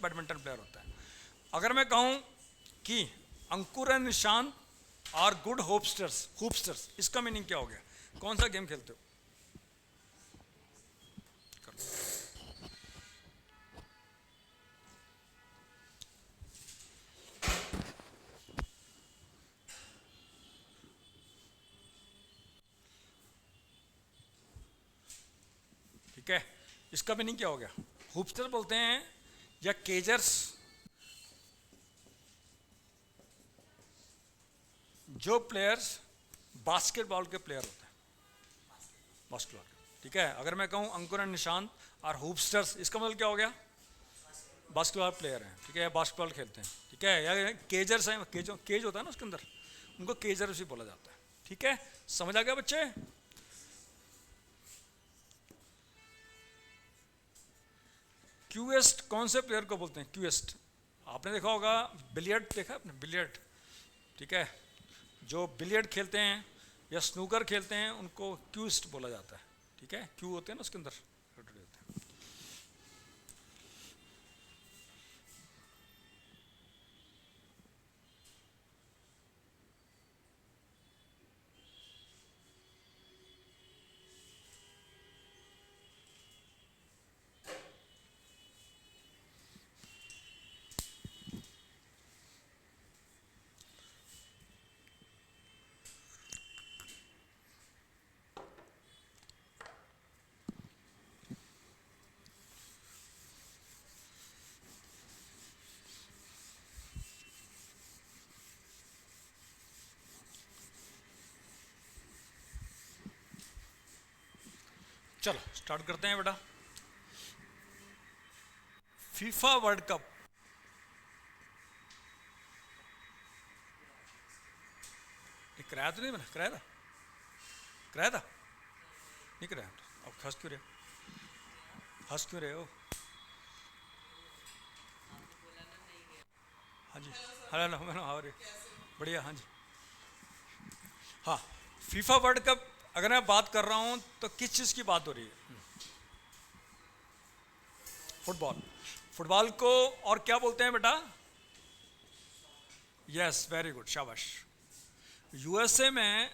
Badminton player होता है। अगर मैं कहूँ कि अंकुर एंड निशांत आर गुड होपस्टर्स, इसका मीनिंग क्या हो गया? कौन सा गेम खेलते हो? ठीक है, इसका मीनिंग क्या हो गया? होपस्टर बोलते हैं या केजर्स, जो प्लेयर्स बास्केटबॉल के प्लेयर होते हैं, बास्केटबॉल। ठीक है, अगर मैं कहूँ अंकुर एंड निशांत और होपस्टर्स, इसका मतलब क्या हो गया? बास्केटबॉल प्लेयर हैं। ठीक है, बास्केटबॉल खेलते हैं। ठीक है, या केजर्स हैं, केज होता है ना उसके अंदर, उनको केजर्स भी बोला जाता है। ठीक है, समझ आ गया बच्चे? क्यूएस्ट कौन से प्लेयर को बोलते हैं? क्यूएस्ट आपने देखा होगा, बिलियर्ड देखा आपने? बिलियर्ड, ठीक है, जो बिलियर्ड खेलते हैं या स्नूकर खेलते हैं उनको क्यूइस्ट बोला जाता है। ठीक है, क्यू होते हैं ना उसके अंदर। चलो स्टार्ट करते हैं बेटा। फीफा वर्ल्ड कप कराया तो नहीं बना? कराया था? कराया था? नहीं कराया? अब हंस क्यों रहे हो? हंस क्यों रहे हो? हाँ जी, हेलो हेलो, हाँ रे, बढ़िया, हाँ जी। हाँ, फीफा वर्ल्ड कप अगर मैं बात कर रहा हूँ तो किस चीज़ की बात हो रही है? फुटबॉल। फुटबॉल को और क्या बोलते हैं बेटा? यस, वेरी गुड, शाबाश। यूएसए में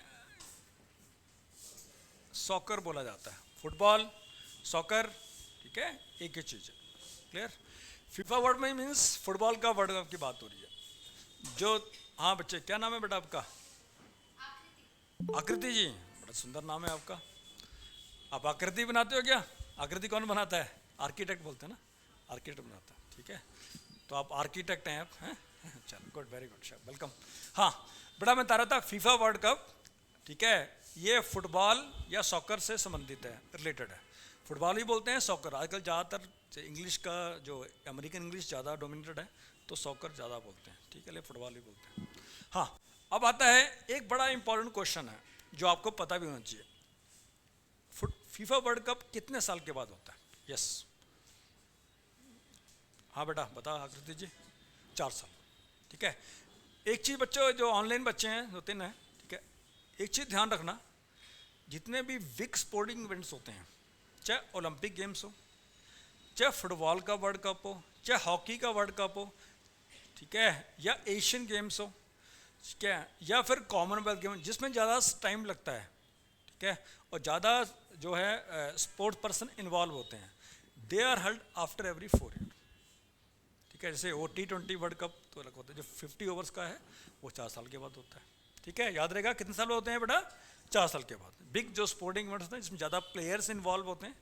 सॉकर बोला जाता है, फुटबॉल सॉकर, ठीक है, एक ही चीज़ है। क्लियर? फीफा वर्ल्ड में मीन्स फुटबॉल का वर्ल्ड कप की बात हो रही है। जो, हाँ बच्चे, क्या नाम है बेटा आपका? आकृति जी, बड़ा सुंदर नाम है आपका। आप आकृति बनाते हो क्या? आकृति कौन बनाता है? आर्किटेक्ट बोलते हैं ना, आर्किटेक्ट बनाता है। ठीक है, तो आप आर्किटेक्ट हैं आप, हैं? चलो गुड, वेरी गुड, वेलकम। हाँ बेटा, मैं बता रहा था फीफा वर्ल्ड कप, ठीक है, ये फुटबॉल या सॉकर से संबंधित है, रिलेटेड है। फुटबॉल ही बोलते हैं, सॉकर आजकल ज़्यादातर इंग्लिश का जो अमेरिकन इंग्लिश ज़्यादा डोमिनेटेड है, तो सॉकर ज़्यादा बोलते हैं। ठीक है, ले फुटबॉल ही बोलते हैं। हाँ, अब आता है एक बड़ा इंपॉर्टेंट क्वेश्चन है जो आपको पता भी होना चाहिए। फीफा वर्ल्ड कप कितने साल के बाद होता है? यस, हाँ बेटा बता आकृति जी। 4 साल। ठीक है, एक चीज़ बच्चों, जो ऑनलाइन बच्चे हैं 2-3 हैं, ठीक है, एक चीज़ ध्यान रखना, जितने भी बिग स्पोर्टिंग इवेंट्स होते हैं, चाहे ओलंपिक गेम्स हो, चाहे फुटबॉल का वर्ल्ड कप हो, चाहे हॉकी का वर्ल्ड कप हो, ठीक है, या एशियन गेम्स हो, ठीक है, या फिर कॉमनवेल्थ गेम जिसमें ज़्यादा टाइम लगता है, ठीक है, और ज़्यादा जो है स्पोर्ट्स पर्सन इन्वॉल्व होते हैं, they are held after every 4 year. ठीक है, जैसे वो T20 वर्ल्ड कप तो अलग होता है, जो 50 ओवर्स का है वो 4 साल के बाद होता है। ठीक है, याद रहेगा कितने साल होते हैं बेटा? 4 साल के बाद। बिग जो स्पोर्टिंग इवेंट्स होते हैं जिसमें ज़्यादा प्लेयर्स इन्वॉल्व होते हैं,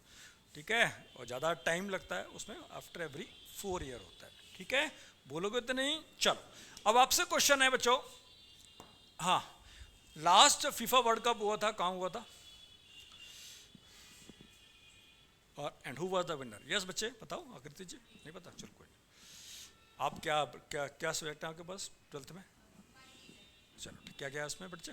ठीक है, और ज़्यादा टाइम लगता है, उसमें आफ्टर एवरी 4 ईयर होता है। ठीक है, बोलोगे तो नहीं? चलो, अब आपसे क्वेश्चन है बच्चों, हाँ, लास्ट फीफा वर्ल्ड कप हुआ था, कहाँ हुआ था? और and who was the winner? Yes बच्चे बताओ, आकृति जी नहीं पता? चलो कोई, आप क्या क्या क्या सब्जेक्ट है आपके पास 12th में? चलो, क्या क्या है उसमें बच्चे?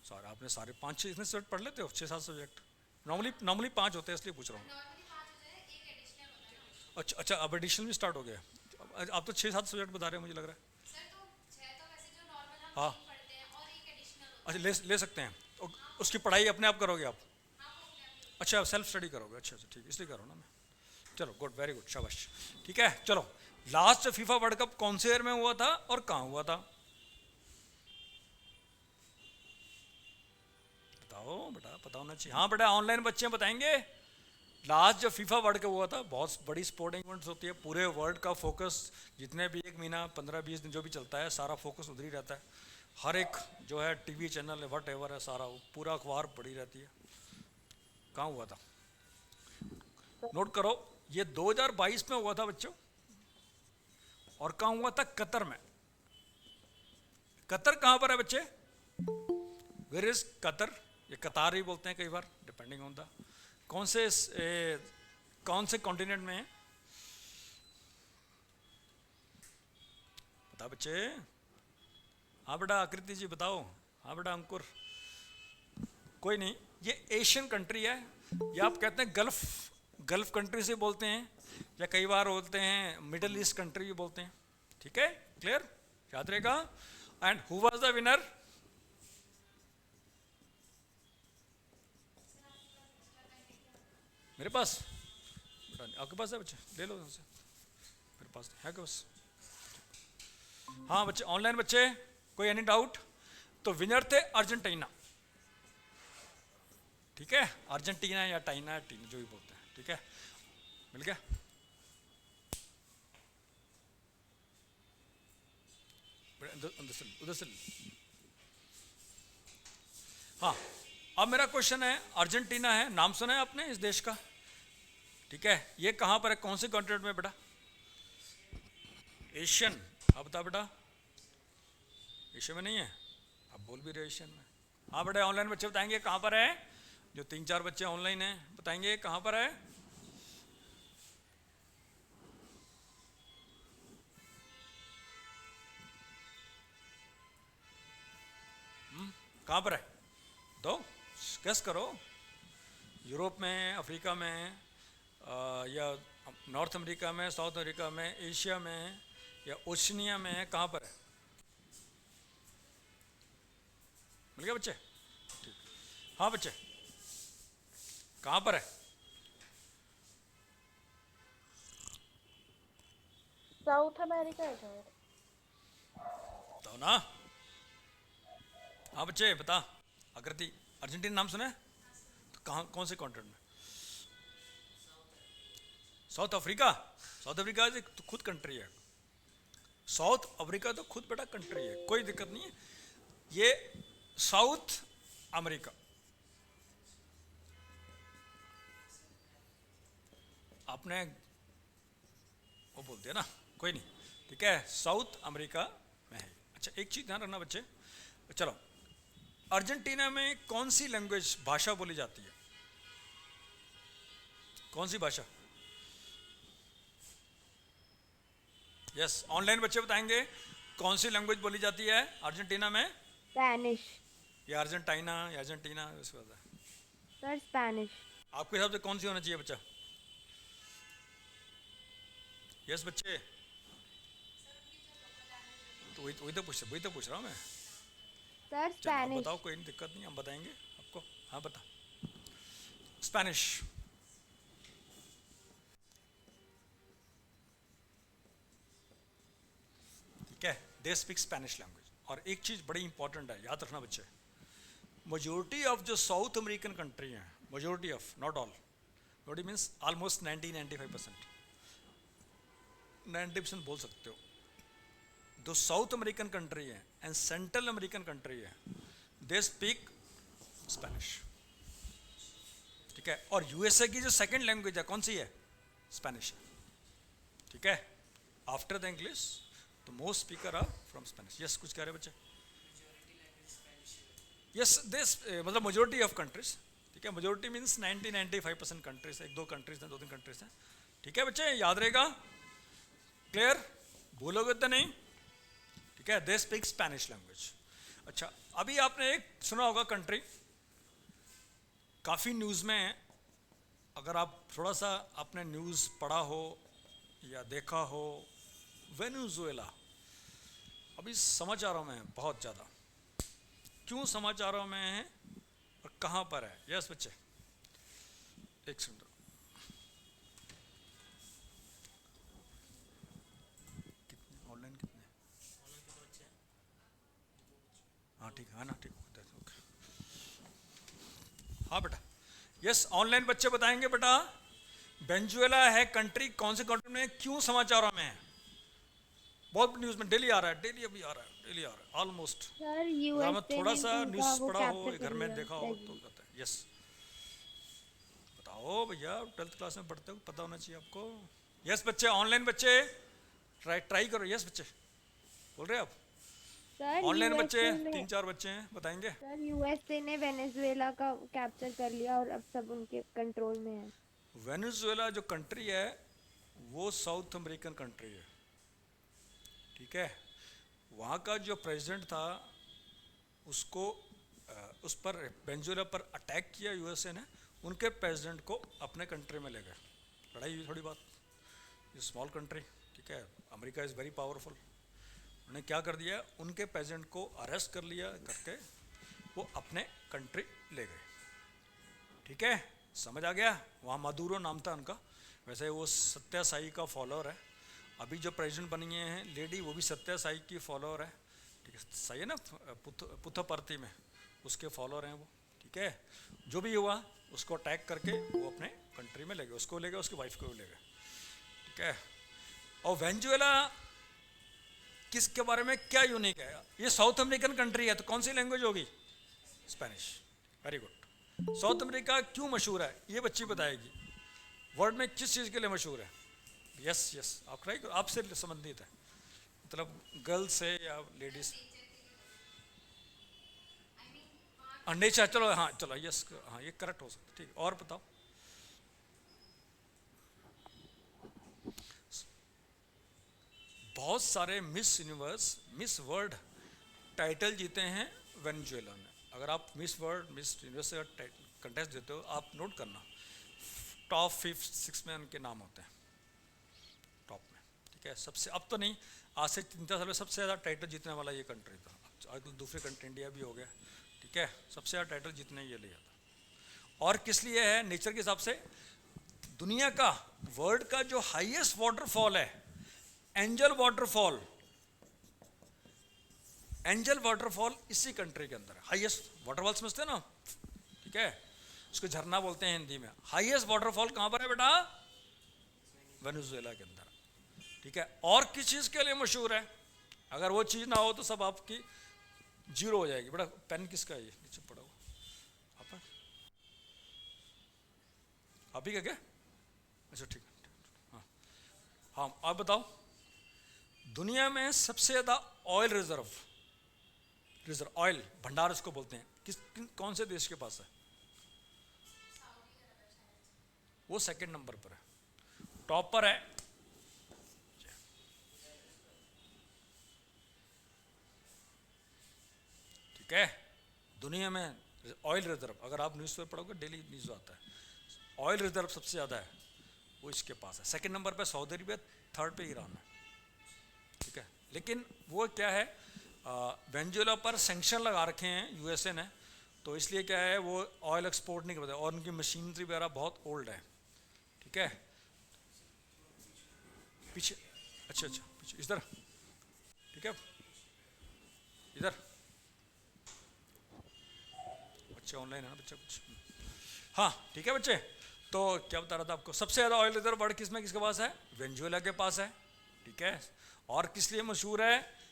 सर आपने सारे 5-6 इतने सब्जेक्ट पढ़ लेते हो? 6-7 सब्जेक्ट नॉर्मली 5 होते हैं, इसलिए पूछ रहा हूँ। अच्छा अच्छा, अब एडिशनल भी स्टार्ट हो गया? आप तो 6-7 सब्जेक्ट बता रहे हो, मुझे लग रहा है। हाँ, अच्छा ले सकते हैं, उसकी पढ़ाई अपने आप करोगे आप? अच्छा सेल्फ स्टडी करोगे, अच्छा अच्छा ठीक, इसलिए करो ना मैं। चलो गुड, वेरी गुड, शाबाश। ठीक है चलो, लास्ट फीफा वर्ल्ड कप कौन से ईयर में हुआ था और कहाँ हुआ था? बताओ बेटा, पता होना चाहिए। हाँ बेटा, ऑनलाइन बच्चे बताएंगे। लास्ट जब फीफा वर्ल्ड कप हुआ था, बहुत बड़ी स्पोर्टिंग इवेंट्स होती है, पूरे वर्ल्ड का फोकस, जितने भी एक महीना 15-20 दिन जो भी चलता है, सारा फोकस उधर ही रहता है। हर एक जो है टीवी चैनल है, वट एवर है, सारा पूरा अखबार पड़ी रहती है। कहाँ हुआ था? नोट करो, ये 2022 में हुआ था बच्चों। और कहाँ हुआ था? कतर में। कतर कहाँ पर है बच्चे? Where is Qatar? ये कतार ही बोलते हैं कई बार, डिपेंडिंग ऑन द कौन से कॉन्टिनेंट में है? बता बच्चे। हाँ बेटा आकृति जी बताओ। हाँ बेटा अंकुर। कोई नहीं, ये एशियन कंट्री है, या आप कहते हैं गल्फ कंट्री से बोलते हैं, या कई बार बोलते हैं मिडिल ईस्ट कंट्री भी बोलते हैं। ठीक है, क्लियर, याद रहेगा। And who was the winner? मेरे पास बेटा, आपके पास है बच्चे? ले लो उनसे, मेरे पास है क्या बस। हाँ बच्चे, ऑनलाइन बच्चे, कोई एनी डाउट? तो विनर थे अर्जेंटीना। ठीक है, अर्जेंटीना या टाइना, टीना जो भी बोलते हैं। ठीक है, मिल गया। उधर से। हाँ, अब मेरा क्वेश्चन है, अर्जेंटीना है, नाम सुना है आपने इस देश का? ठीक है, ये कहाँ पर है, कौन से कॉन्टिनेंट में बेटा? एशियन। आप बता बेटा, एशिया में नहीं है? आप बोल भी रहे एशियन में। हाँ बेटा, ऑनलाइन बच्चे बताएंगे कहाँ पर है? जो 3-4 बच्चे ऑनलाइन हैं बताएंगे कहाँ पर है? कहाँ पर है? तो गेस करो। यूरोप में, अफ्रीका में, या नॉर्थ अमेरिका में, साउथ अमेरिका में, एशिया में, या ओशनिया में, कहाँ पर है? मिल गया बच्चे? ठीक। हाँ बच्चे, कहाँ पर है? साउथ अमेरिका है शायद। बताओ ना। हाँ बच्चे बता। आकृति, अर्जेंटीना नाम सुना है? तो कहाँ, कौन से कॉन्टिनेंट में? South Africa. साउथ अफ्रीका तो खुद कंट्री है। साउथ अफ्रीका तो खुद बेटा कंट्री है, कोई दिक्कत नहीं है। ये साउथ अमेरिका, आपने वो बोल दिया ना, कोई नहीं। ठीक है, साउथ अमेरिका में है। अच्छा एक चीज ध्यान रखना बच्चे, चलो, अर्जेंटीना में कौन सी लैंग्वेज, भाषा बोली जाती है? कौन सी भाषा? यस, ऑनलाइन बच्चे बताएंगे कौन सी लैंग्वेज बोली जाती है अर्जेंटीना में? स्पेनिश। या अर्जेंटीना या अर्जेंटीना, उसके बाद सर स्पेनिश। आपके हिसाब से कौन सी होना चाहिए बच्चा? यस बच्चे, तो वही तो पूछ रहा हूँ मैं। सर चलो आप स्पेनिश। बताओ, कोई नहीं, दिक्कत नहीं, हम बताएंगे आपको। हाँ बता। स्पेनिश। ठीक है, दे स्पीक स्पेनिश लैंग्वेज। और एक चीज बड़ी इंपॉर्टेंट है, याद रखना बच्चे, मेजोरिटी ऑफ जो साउथ अमेरिकन कंट्री हैं, majority of, not all, majority means almost 90-95%, 90% बोल सकते हो, जो साउथ अमेरिकन कंट्री है एंड सेंट्रल अमेरिकन कंट्री है, दे स्पीक स्पेनिश। ठीक है, और यूएसए की जो सेकंड लैंग्वेज है कौन सी है? स्पेनिश। ठीक है, after the English the most speaker are from Spanish. Yes, कुछ कह रहे बच्चे? यस, दिस मतलब मेजोरिटी ऑफ कंट्रीज। ठीक है, मेजोरिटी मीन्स 90-95% कंट्रीज, एक दो कंट्रीज हैं, 2-3 कंट्रीज हैं। ठीक है बच्चे, याद रहेगा, क्लियर, भूलोगे तो नहीं। ठीक है, दे स्पीक स्पेनिश लैंग्वेज। अच्छा, अभी आपने एक सुना होगा कंट्री, काफ़ी न्यूज़ में है, अगर आप थोड़ा सा आपने न्यूज़ पढ़ा हो या देखा हो, वेनेजुएला। अभी समाचारों में है बहुत ज़्यादा। क्यों समाचारों में है और कहाँ पर है? यस बच्चे, एक सेकंड, कितने ऑनलाइन कितने? हाँ ठीक है ना, ठीक है, ओके। हाँ बेटा, यस, ऑनलाइन बच्चे बताएंगे बेटा। वेनेजुएला है कंट्री, कौन से कंट्री में, क्यों समाचारों में है, बहुत न्यूज़ में डेली आ रहा है, डेली अभी आ रहा है, डेली आ रहा है ऑलमोस्ट। सर अगर मैं यूएसए थोड़ा ने सा उनका न्यूज़ वो पढ़ा हो, कैप्चर घर कर में लिया देखा हो तो कहता है। यस, बताओ भैया, 12th क्लास में पढ़ते हो, पता होना चाहिए आपको। यस बच्चे, ऑनलाइन बच्चे ट्राई करो। यस बच्चे बोल रहे हैं आप, सर ऑनलाइन बच्चे यूएसए ने 3-4 बच्चे हैं, बताएंगे। सर यूएसए ने वेनेजुएला का कैप्चर कर लिया और अब सब उनके कंट्रोल में है। वेनेजुएला जो कंट्री है वो साउथ अमेरिकन कंट्री है, ठीक है। वहाँ का जो प्रेसिडेंट था उसको उस पर वेनेजुएला पर अटैक किया यूएसए ने, उनके प्रेसिडेंट को अपने कंट्री में ले गए, लड़ाई हुई थोड़ी बात, ये स्मॉल कंट्री, ठीक है, अमेरिका इज़ वेरी पावरफुल। उन्होंने क्या कर दिया, उनके प्रेसिडेंट को अरेस्ट कर लिया करके वो अपने कंट्री ले गए, ठीक है, समझ आ गया। वहाँ मादुरो नाम था उनका, वैसे वो सत्या साई का फॉलोअर है। अभी जो प्रेसिडेंट बनी हैं लेडी, वो भी सत्या साई की फॉलोअर है, ठीक है, सही है ना, पुथपर्ती में उसके फॉलोअर हैं वो, ठीक है। जो भी हुआ उसको अटैक करके वो अपने कंट्री में ले गए, उसको ले गए, उसकी वाइफ को भी ले गए, ठीक है। और वेनेजुएला किसके बारे में क्या यूनिक है, ये साउथ अमेरिकन कंट्री है, तो कौन सी लैंग्वेज होगी, Spanish, very good. South America क्यों मशहूर है, ये बच्ची बताएगी, वर्ल्ड में किस चीज़ के लिए मशहूर है। यस यस, आप ट्राई करो, आपसे संबंधित है, मतलब गर्ल्स से या लेडीज, नेचर, चलो हाँ चलो, यस हाँ, ये करेक्ट हो सकता है, ठीक। और बताओ, बहुत सारे miss universe, miss world title जीते हैं वेनेजुएला ने। अगर आप मिस वर्ल्ड, मिस यूनिवर्स का कंटेस्ट देते हो, आप नोट करना, टॉप 5-6 में उनके नाम होते हैं, टॉप में, ठीक है। सबसे, अब तो नहीं, आज से 3 साल में सबसे ज़्यादा टाइटल जीतने वाला ये कंट्री था। आज दूसरे कंट्री इंडिया भी हो गया, ठीक है, सबसे ज़्यादा टाइटल जीतने ये लिया था। और किस लिए है, नेचर के हिसाब से, दुनिया का, वर्ल्ड का जो हाईएस्ट वाटरफॉल है, एंजल वाटरफॉल, एंजल वाटरफॉल इसी कंट्री के अंदर है, हाईएस्ट वाटरफॉल समझते हैं ना, ठीक है, उसको झरना बोलते हैं हिंदी में। हाईएस्ट वाटरफॉल कहाँ पर है बेटा, वेनेजुएला के अंदर, ठीक है। और किस चीज़ के लिए मशहूर है, अगर वो चीज़ ना हो तो सब आपकी जीरो हो जाएगी। बेटा पेन किसका है, ये नीचे पड़ा हुआ, आप ही का क्या, अच्छा ठीक है, हाँ हाँ, आप बताओ, दुनिया में सबसे ज़्यादा ऑयल रिजर्व, ऑयल भंडार इसको बोलते हैं, कौन से देश के पास है, वो सेकंड नंबर पर है, टॉप पर है, ठीक है। दुनिया में ऑयल रिजर्व, अगर आप न्यूज़ पेपर पढ़ोगे, डेली न्यूज़ आता है, ऑयल रिजर्व सबसे ज़्यादा है, वो इसके पास है। सेकंड नंबर पर सऊदी अरबिया, थर्ड पे ईरान है, ठीक है। लेकिन वो क्या है, वेनेजुएला पर सैंक्शन लगा रखे हैं यूएसए ने, तो इसलिए क्या है, वो ऑयल एक्सपोर्ट नहीं करते, और उनकी मशीनरी वगैरह बहुत ओल्ड है, ठीक है। पीछे, अच्छा अच्छा, पीछे इधर, ठीक है, इधर, बच्चे ऑनलाइन है ना, बच्चा कुछ, हाँ ठीक है बच्चे। तो क्या बता रहा था आपको, सबसे ज़्यादा ऑयल रिजर्व वर्ल्ड किसमें, किसके पास है, वेनेजुएला के पास है, ठीक है। और किस लिए मशहूर है,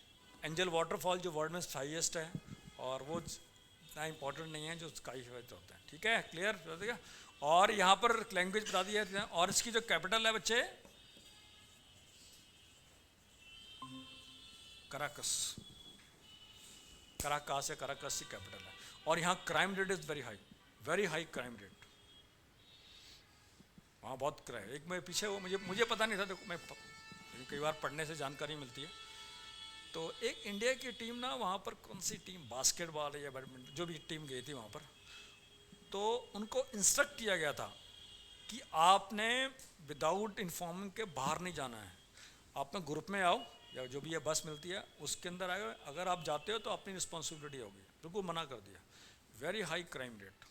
एंजल वाटरफॉल जो वर्ल्ड में हाईएस्ट है, और वो इतना इंपॉर्टेंट नहीं है जो स्काई होता है, ठीक है, क्लियर। और यहाँ पर लैंग्वेज बता दी है, और इसकी जो कैपिटल है बच्चे, कराकस, कराकास या कराकस की कैपिटल है। और यहाँ crime rate is very high crime rate, वहाँ बहुत क्राइम। एक मैं पीछे वो मुझे पता नहीं था, देखो मैं कई बार पढ़ने से जानकारी मिलती है। तो एक इंडिया की टीम ना, वहाँ पर कौन सी टीम, बास्केटबॉल या बैडमिंटन, जो भी टीम गई थी वहाँ पर, तो उनको इंस्ट्रक्ट किया गया था कि आपने विदाउट इन्फॉर्मिंग के बाहर नहीं जाना है, आप में ग्रुप में आओ, या जो भी ये बस मिलती है उसके अंदर आए, अगर आप जाते हो तो अपनी रिस्पॉन्सिबिलिटी होगी, बिल्कुल मना कर दिया। वेरी हाई क्राइम रेट,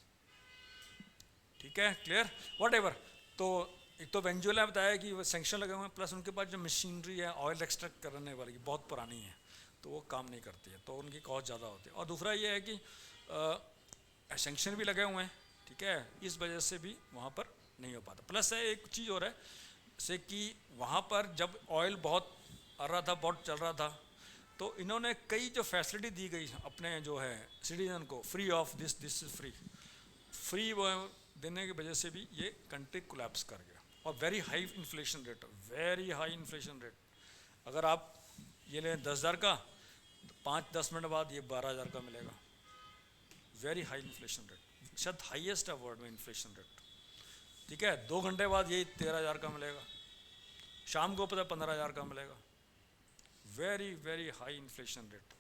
ठीक है, क्लियर, वॉट एवर। तो एक तो वेंजुला बताया कि वो सेंक्शन लगे हुए हैं, प्लस उनके पास जो मशीनरी है ऑयल एक्सट्रैक्ट करने वाली बहुत पुरानी है, तो वो काम नहीं करती है, तो उनकी कॉस्ट ज़्यादा होती है। और दूसरा ये है कि सेंक्शन भी लगे हुए हैं, ठीक है, इस वजह से भी वहाँ पर नहीं हो पाता। प्लस है एक चीज़ और है, जैसे कि वहाँ पर जब ऑयल बहुत आ रहा था, बहुत चल रहा था, तो इन्होंने कई जो फैसिलिटी दी गई अपने जो है सिटीजन को, free of this is free वो देने की वजह से भी ये कंट्री कोलैप्स कर गया। और very high inflation rate, very high inflation rate. अगर आप ये लें 10,000 का, 5-10 मिनट बाद ये 12,000 का मिलेगा। वेरी हाई इन्फ्लेशन रेट, शायद हाईएस्ट है वर्ल्ड में इन्फ्लेशन रेट, ठीक है। 2 घंटे बाद यही 13,000 का मिलेगा, शाम को पता 15,000 का मिलेगा। Very very high inflation rate,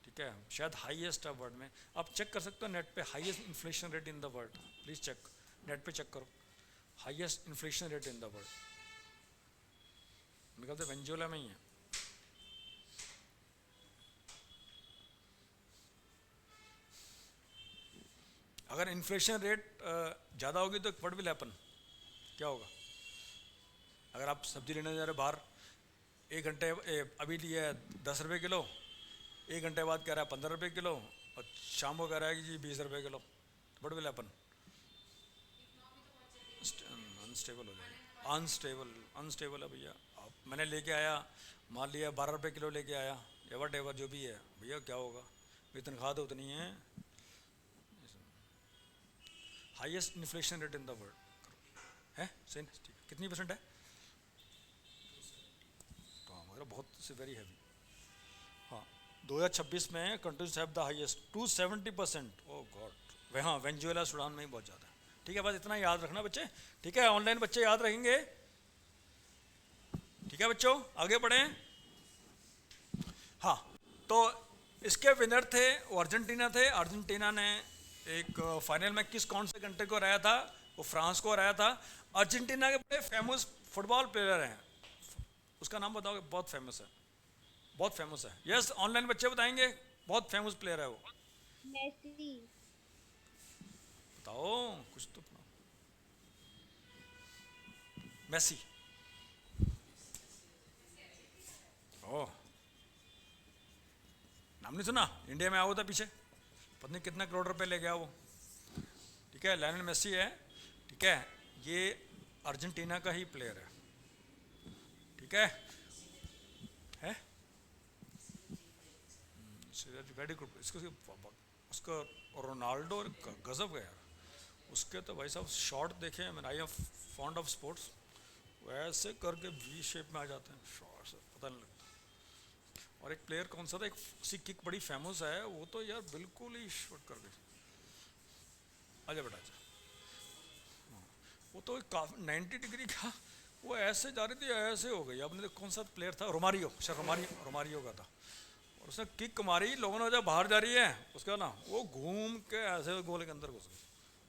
ठीक है, शायद हाईएस्ट है वर्ल्ड में। आप चेक कर सकते हो नेट पे, highest inflation rate in the world, please check, net पे चेक करो, highest inflation rate in the world, मेरे ख्याल से वेनेजुएला में ही है। अगर इन्फ्लेशन रेट ज़्यादा होगी तो व्हाट विल हैपन, क्या होगा? अगर आप सब्जी लेने जा रहे बाहर, 1 घंटे अभी लिए 10 रुपये किलो, 1 घंटे बाद कह रहा है 15 रुपये किलो, और शाम को कह रहा है कि जी 20 रुपये kilo, what will happen? Unstable हो जाएगा, अनस्टेबल है भैया। आप मैंने लेके आया, मान लिया 12 रुपये किलो लेके आया, या वट एवर जो भी है भैया, क्या होगा? मेरी तनख्वाह तो उतनी है। Highest inflation rate in the world है, सही ठीक है, कितनी % है? तो मगर बहुत से वेरी हैवी। हाँ, 2026 में countries have the highest 270%। Oh god, वे हाँ वेनेजुएला सूडान में ही बहुत ज़्यादा है, ठीक है। बस इतना याद रखना बच्चे, ठीक है, ऑनलाइन बच्चे याद रखेंगे, ठीक है बच्चों, आगे बढ़ें। हाँ, तो इसके विनर थे वो अर्जेंटीना थे। अर्जेंटीना ने एक फाइनल में कौन से कंट्री को हराया था? वो फ्रांस को हराया था। अर्जेंटीना के बड़े फेमस फुटबॉल प्लेयर हैं, उसका नाम बताओगे? बहुत फेमस है, बहुत फेमस है। यस, ऑनलाइन बच्चे बताएंगे, बहुत फेमस प्लेयर है वो। मेसी। बताओ कुछ तो। मेसी, ओह, नाम नहीं सुना? इंडिया में आया था पीछे, पता नहीं कितना करोड़ रुपए ले गया वो, ठीक है। लायनल मेसी है, ठीक है, ये अर्जेंटीना का ही प्लेयर है, ठीक है। Very good. उसका रोनाल्डो गजब गया, उसके तो भाई साहब शॉट देखे हैं मैंने, I am fond of sports, वैसे करके वी शेप में आ जाते हैं शॉट से, पता नहीं लगता। और एक प्लेयर कौन सा था, एक उसकी किक बड़ी फेमस है, वो तो यार बिल्कुल ही शॉट कर गई। आजा बेटा आजा, वो तो 90 डिग्री का, वो ऐसे जा रही थी, ऐसे हो गई। आपने कौन सा प्लेयर था? रोमारियो, शायद रोमारियो का था, और उसने किक मारी, लोगों ने जब बाहर जा रही है उसका ना, वो घूम के ऐसे गोल के अंदर घुस गई।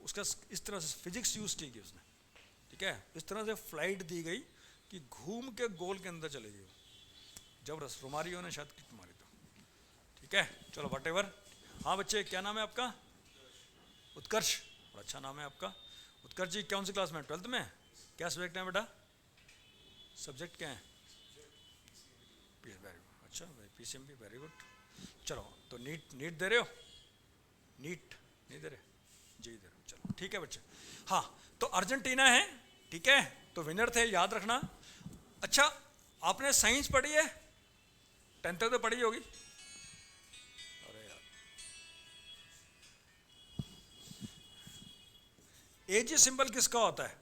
उसका इस तरह से फिजिक्स यूज की उसने, ठीक है, इस तरह से फ्लाइट दी गई कि घूम के गोल के अंदर चले गई। जबरदस्त, रोमारियो ने शायद किक मारी था, ठीक है। चलो वट एवर। हाँ बच्चे, क्या नाम है आपका? उत्कर्ष, बड़ा अच्छा नाम है आपका। उत्कर्ष जी कौन सी क्लास में? 12th में। क्या सब्जेक्ट है बेटा? सब्जेक्ट क्या है? वेरी गुड, अच्छा, PCMB, वेरी गुड। चलो, तो नीट दे रहे हो? नीट नहीं दे रहे? जी दे रहे हो, चलो ठीक है बच्चे। हाँ, तो अर्जेंटीना है, ठीक है, तो विनर थे, याद रखना। अच्छा, आपने साइंस पढ़ी है? 10th तक तो पढ़ी होगी। अरे यार, एजी सिंबल किसका होता है?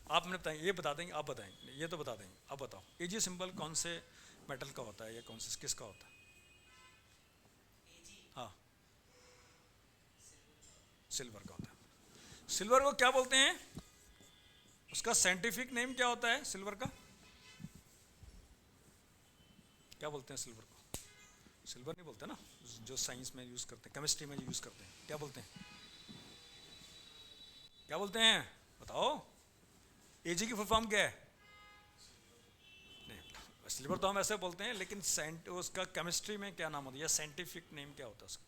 आपने बताएंगे, ये बता देंगे, आप बताएंगे, ये तो बता देंगे, आप बताओ एजी सिंबल कौन से मेटल का होता है, या कौन से किसका होता है? हाँ, सिल्वर का होता है। सिल्वर को क्या बोलते हैं? उसका साइंटिफिक नेम क्या होता है सिल्वर का? क्या बोलते हैं सिल्वर को? सिल्वर नहीं बोलते ना, जो साइंस में यूज करते हैं, केमिस्ट्री में यूज करते हैं, क्या बोलते हैं? क्या बोलते हैं बताओ? एजी की फुल फॉर्म क्या है? नहीं, सिल्वर तो हम ऐसे बोलते हैं, लेकिन उसका केमिस्ट्री में क्या नाम होता है, या साइंटिफिक नेम क्या होता है उसका?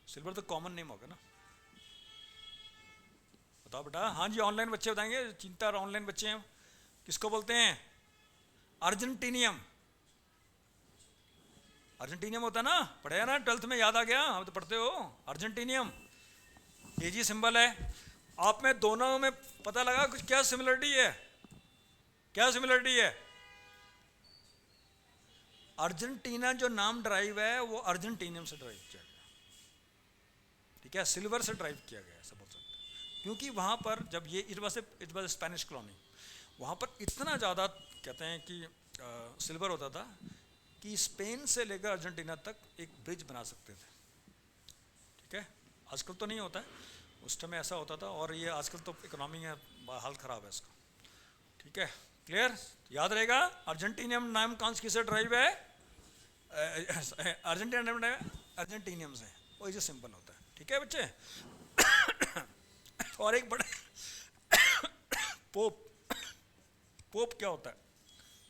सिल्वर तो कॉमन नेम होगा ना, बताओ बेटा। हाँ जी, ऑनलाइन बच्चे बताएंगे। 3-4 ऑनलाइन बच्चे हैं, किसको बोलते हैं? अर्जेंटीनियम। अर्जेंटीनियम होता है ना, पढ़े ना 12th में, याद आ गया? आप तो पढ़ते हो। अर्जेंटीनियम ये जी सिंबल है। आप में दोनों में पता लगा कुछ क्या सिमिलरिटी है? क्या सिमिलरिटी है? अर्जेंटीना जो नाम ड्राइव है वो अर्जेंटीनियम से ड्राइव किया गया, ठीक है, सिल्वर से ड्राइव किया गया, ऐसा बोल सकते हैं। क्योंकि वहाँ पर जब ये इट वाज स्पेनिश कॉलोनी, वहाँ पर इतना ज़्यादा कहते हैं कि सिल्वर होता था कि स्पेन से लेकर अर्जेंटीना तक एक ब्रिज बना सकते थे, ठीक है। आजकल तो नहीं होता है, उस टाइम ऐसा होता था। और ये आजकल तो इकोनॉमी है, हाल ख़राब है इसका, ठीक है। क्लियर? याद रहेगा, अर्जेंटीनियम नाम कौन किससे ड्राइव है? अर्जेंटीनियम से, वो जो सिंपल होता है, ठीक है बच्चे। और एक बड़ा पोप। पोप क्या होता है?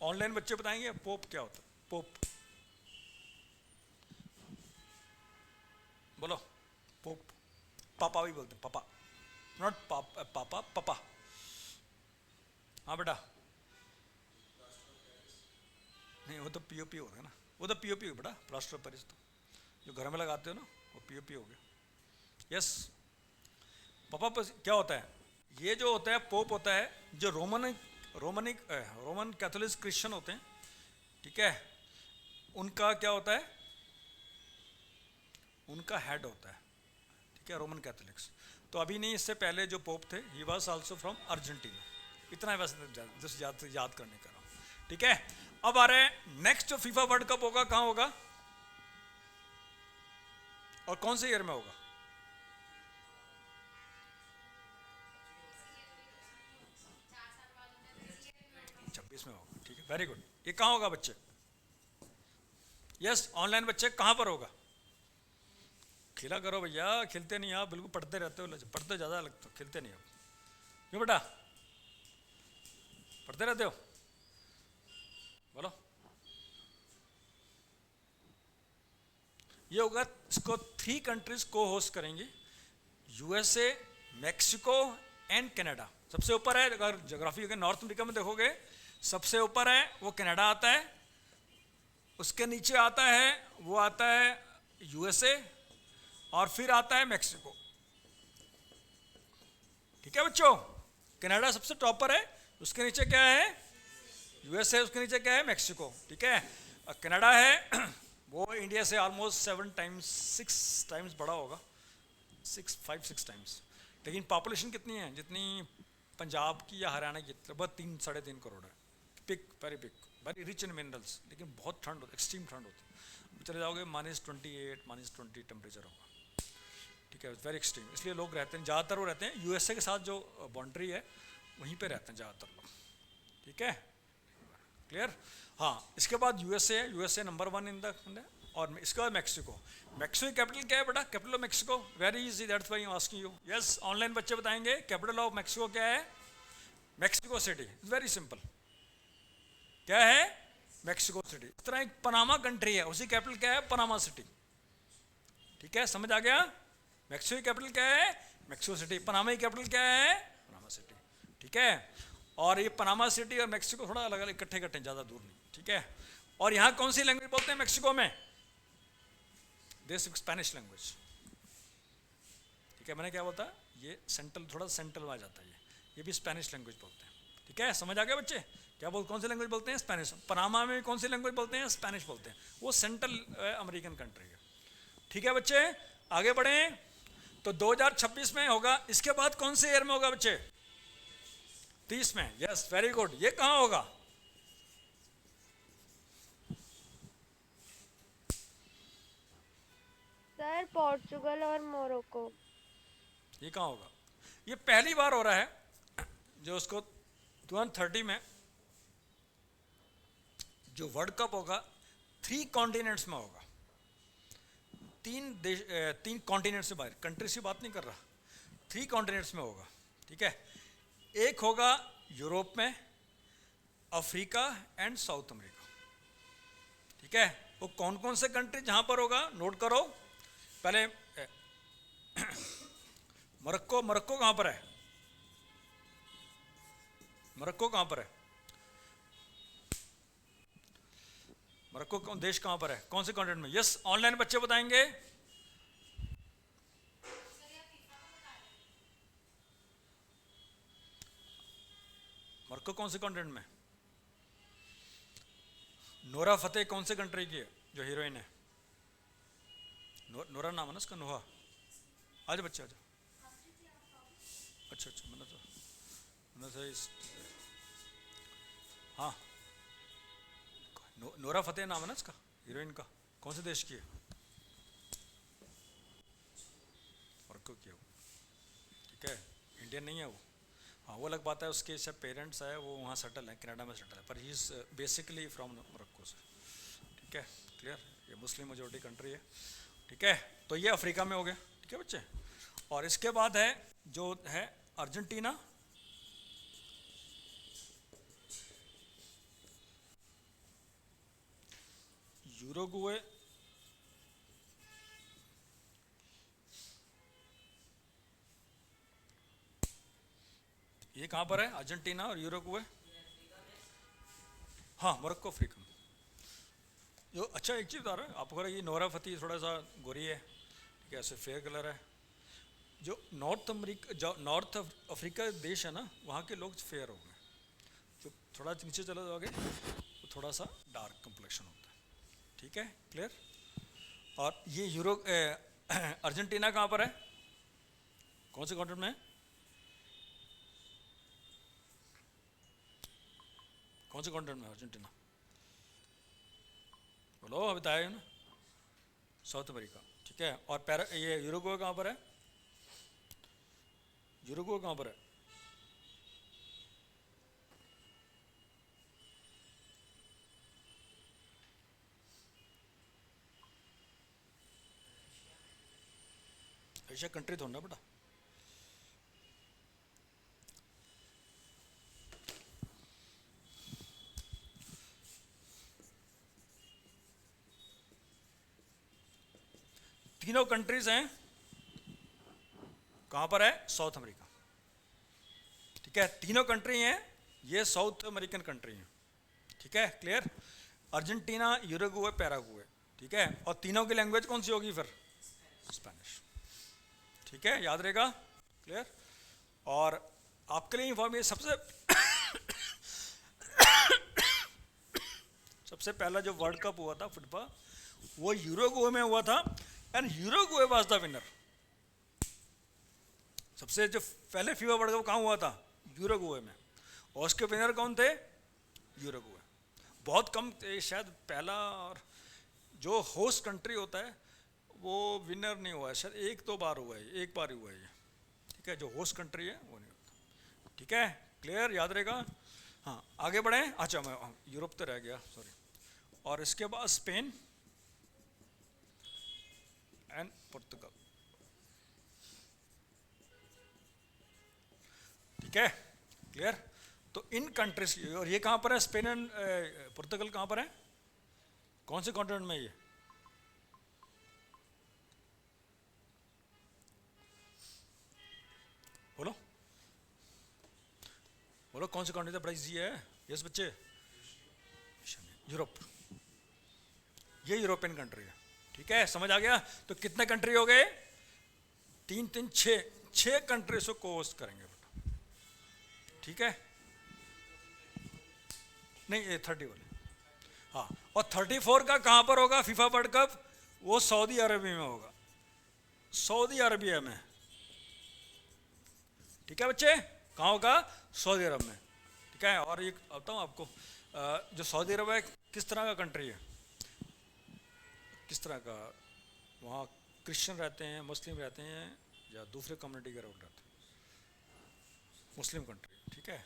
ऑनलाइन बच्चे बताएंगे पोप क्या होता है। पोप बोलो। पोप, पापा भी बोलते हैं, पापा, नॉट पापा, पापा। हाँ बेटा। नहीं, वो तो पीओपी होगा ना, वो तो पीओपी हो बेटा, प्लास्टर ऑफ पेरिस तो जो घर में लगाते हो ना, वो पीओपी हो गया। यस, पापा क्या होता है? ये जो होता है पोप होता है, जो रोमन कैथोलिक क्रिश्चियन होते हैं, ठीक है, उनका क्या होता है? उनका हेड होता है, ठीक है, रोमन कैथोलिक्स। तो अभी नहीं, इससे पहले जो पोप थे, he was also from Argentina. इतना वैसे जस्ट याद करने का, ठीक है। अब आ रहे हैं नेक्स्ट, जो फीफा वर्ल्ड कप होगा कहाँ होगा और कौन से ईयर में होगा? 26 में होगा, ठीक है, वेरी गुड। ये कहाँ होगा बच्चे? यस, ऑनलाइन बच्चे कहाँ पर होगा? खेला करो भैया, खेलते नहीं आप, बिल्कुल पढ़ते रहते हो, पढ़ते ज़्यादा लगता हो, खेलते नहीं आप। क्यों बेटा, पढ़ते रहते हो? बोलो। ये होगा, इसको 3 कंट्रीज को होस्ट करेंगी, यूएसए, मैक्सिको एंड कनाडा। सबसे ऊपर है, अगर ज्योग्राफी के नॉर्थ अमेरिका में देखोगे, सबसे ऊपर है वो कनाडा आता है, उसके नीचे आता है वो आता है यूएसए, और फिर आता है मैक्सिको, ठीक है बच्चों। कनाडा सबसे टॉप पर है, उसके नीचे क्या है? यूएसए, उसके नीचे क्या है? मैक्सिको, ठीक है। कनाडा है वो इंडिया से ऑलमोस्ट 6 टाइम्स बड़ा होगा, 5-6 टाइम्स। लेकिन पॉपुलेशन कितनी है? जितनी पंजाब की या हरियाणा की, लगभग 3-3.5 करोड़ है। Big, very big, very rich in minerals, लेकिन बहुत ठंड होती है, एक्सट्रीम ठंड होती है। चले जाओगे -28, -20 टेम्परेचर होगा, ठीक है, वेरी एक्सट्रीम। इसलिए लोग रहते हैं, ज़्यादातर वो रहते हैं यूएसए के साथ, जो बाउंड्री है वहीं पे रहते हैं ज़्यादातर लोग, ठीक है, क्लियर। हाँ, इसके बाद यूएसए है, यूएसए नंबर 1 इन द, और इसके बाद मैक्सिको। मैक्सिको की कैपिटल क्या है बेटा? Capital of Mexico, very easy, that's why I am asking you. Yes, online बच्चे बताएंगे कैपिटल ऑफ मैक्सिको क्या है? Mexico city, very simple. क्या है? Mexico city. इस तरह एक पनामा कंट्री है, उसी कैपिटल क्या है? पनामा सिटी, ठीक है, समझ आ गया? मैक्सिको की कैपिटल क्या है? Mexico city. पनामा की कैपिटल क्या है? पनामा सिटी, ठीक है। और ये पनामा सिटी और मैक्सिको थोड़ा अलग अलग, इकट्ठे इकट्ठे, ज़्यादा दूर नहीं, ठीक है। और यहाँ कौन सी लैंग्वेज बोलते हैं मैक्सिको में? दिस स्पेनिश लैंग्वेज, ठीक है। मैंने क्या बोलता, ये सेंट्रल, थोड़ा सेंट्रल में आ जाता है, ये भी स्पेनिश लैंग्वेज बोलते हैं, ठीक है, समझ आ गया बच्चे? क्या कौन सी लैंग्वेज बोलते हैं? स्पेनिश। पनामा में कौन सी लैंग्वेज बोलते हैं? स्पेनिश बोलते हैं, वो सेंट्रल अमेरिकन कंट्री है, ठीक है बच्चे। आगे बढ़ें तो 2026 में होगा। इसके बाद कौन से ईयर में होगा बच्चे? 30 में, यस, वेरी गुड। ये कहाँ होगा? सर, पोर्चुगल और मोरक्को। ये कहाँ होगा? ये पहली बार हो रहा है जो उसको 2030 में जो वर्ल्ड कप होगा 3 कॉन्टिनेंट्स में होगा। 3 कॉन्टिनेंट्स से बाहर, कंट्री से बात नहीं कर रहा, 3 कॉन्टिनेंट्स में होगा, ठीक है। एक होगा यूरोप में, अफ्रीका एंड साउथ अमेरिका, ठीक है। वो कौन कौन से कंट्री जहां पर होगा नोट करो। पहले मोरक्को, मोरक्को कहाँ पर है? मोरक्को कहाँ पर है? मोरक्को देश कहाँ पर है, कौन से कॉन्टिनेंट में? यस, ऑनलाइन बच्चे बताएंगे। मोरक्को कौन से कॉन्टिनेंट में? नोरा फतेह कौन से कंट्री की है जो हीरोइन है? नोरा नाम है ना उसका, नोहा। आज बच्चे आ जाओ। अच्छा अच्छा, मैंने तो हाँ, नोरा फतेह नाम है ना इसका, हीरोइन का। कौन से देश की है? मोरक्को की है वो, ठीक है, इंडियन नहीं है वो। हाँ, वो अलग बात है, उसके सब पेरेंट्स है वो वहाँ सेटल है, कनाडा में सेटल है, पर he is basically from Morocco से, ठीक है, क्लियर। ये मुस्लिम मेजोरिटी कंट्री है, ठीक है। तो ये अफ्रीका में हो गया, ठीक है बच्चे। और इसके बाद है जो है अर्जेंटीना, यूरुग्वे, ये कहाँ पर है? अर्जेंटीना और यूरुग्वे। हाँ, मोरक्को अफ्रीका में। जो अच्छा एक चीज़ बता रहा है आपको, अगर ये नोरा फतेही थोड़ा सा गोरी है, ठीक है, ऐसे फेयर कलर है। जो नॉर्थ अफ्रीका देश है ना, वहाँ के लोग फेयर हो गए। जो थोड़ा नीचे चले जाओगे वो थोड़ा सा डार्क कंप्लेक्शन होता है, ठीक है, क्लियर। और ये अर्जेंटीना कहाँ पर है, कौन से कॉन्टिनेंट में है? कौन से कॉन्टिनेंट में अर्जेंटीना? बोलो, अभी बताया ना, साउथ अमेरिका, ठीक है। और ये यूरुग्वे कहाँ पर है? यूरुग्वे कहाँ पर है? एशिया कंट्री थोड़ा ना बेटा। तीनों कंट्रीज हैं, कहाँ पर है? साउथ अमेरिका, ठीक है। तीनों कंट्री हैं, ये साउथ अमेरिकन कंट्री हैं, ठीक है, क्लियर। अर्जेंटीना, यूरुग्वे, पैराग्वे, ठीक है। और तीनों की लैंग्वेज कौन सी होगी फिर? स्पेनिश, ठीक है, याद रहेगा, क्लियर। और आपके लिए इंफॉर्मेशन, सबसे पहला जो वर्ल्ड कप हुआ था फुटबॉल, वो यूरुग्वे में हुआ था, and Uruguay was the winner. सबसे जो पहले फीफा वर्ल्ड कप कहाँ हुआ था? यूरुग्वे में। और उसके विनर कौन थे? यूरुग्वे। बहुत कम शायद पहला, और जो होस्ट कंट्री होता है वो विनर नहीं हुआ है, शायद एक दो बार हुआ है, एक बार ही हुआ है ये, ठीक है। जो होस्ट कंट्री है वो नहीं होता, ठीक है, क्लियर, याद रहेगा। हाँ, आगे बढ़ें। अच्छा, मैं यूरोप तो रह गया, सॉरी। और इसके बाद स्पेन एंड पुर्तगाल, ठीक है, क्लियर। तो इन कंट्रीज, और ये कहाँ पर है? स्पेन एंड पुर्तगाल कहाँ पर है? कौन से कॉन्टिनेंट में ये? बोलो बोलो, कौन से कॉन्टिनेंट बड़ा इजी है? यस बच्चे, यूरोप, ये यूरोपियन कंट्री है, ठीक है, समझ आ गया। तो कितने कंट्री हो गए? 3 3 6 कंट्रीज को कोस्ट करेंगे बेटा, ठीक है। नहीं, ये 30 वाले, हाँ। और 34 का कहाँ पर होगा फीफा वर्ल्ड कप? वो सऊदी अरबिया में होगा, सऊदी अरबिया में, ठीक है बच्चे। कहाँ होगा? सऊदी अरब में, ठीक है। और ये बताऊँ आपको, जो सऊदी अरब है किस तरह का कंट्री है, किस तरह का? वहाँ क्रिश्चियन रहते हैं, मुस्लिम रहते हैं, या दूसरे कम्युनिटी के लोग रहते हैं? मुस्लिम कंट्री, ठीक है।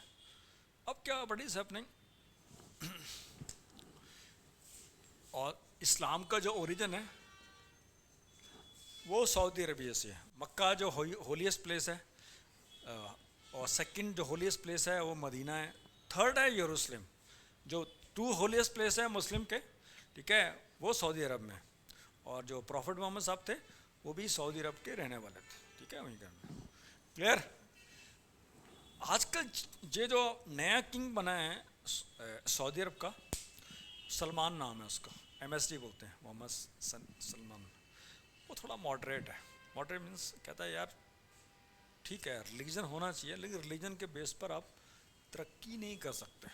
अब क्या बड़ी हैपनिंग, और इस्लाम का जो ओरिजिन है वो सऊदी अरबिया से है। मक्का जो होलीएस्ट प्लेस है, और सेकंड जो होलीएस्ट प्लेस है वो मदीना है, थर्ड है यरूशलेम। जो 2 होलीएस्ट प्लेस है मुस्लिम के, ठीक है, वो सऊदी अरब में। और जो प्रॉफिट मोहम्मद साहब थे वो भी सऊदी अरब के रहने वाले थे, ठीक है, वहीं का, क्लियर। आजकल ये जो नया किंग बना है सऊदी अरब का, सलमान नाम है उसका, MSD बोलते हैं, मोहम्मद सलमान। वो थोड़ा मॉडरेट है। मॉडरेट मीन्स कहता है यार ठीक है रिलीजन होना चाहिए, लेकिन रिलीजन के बेस पर आप तरक्की नहीं कर सकते,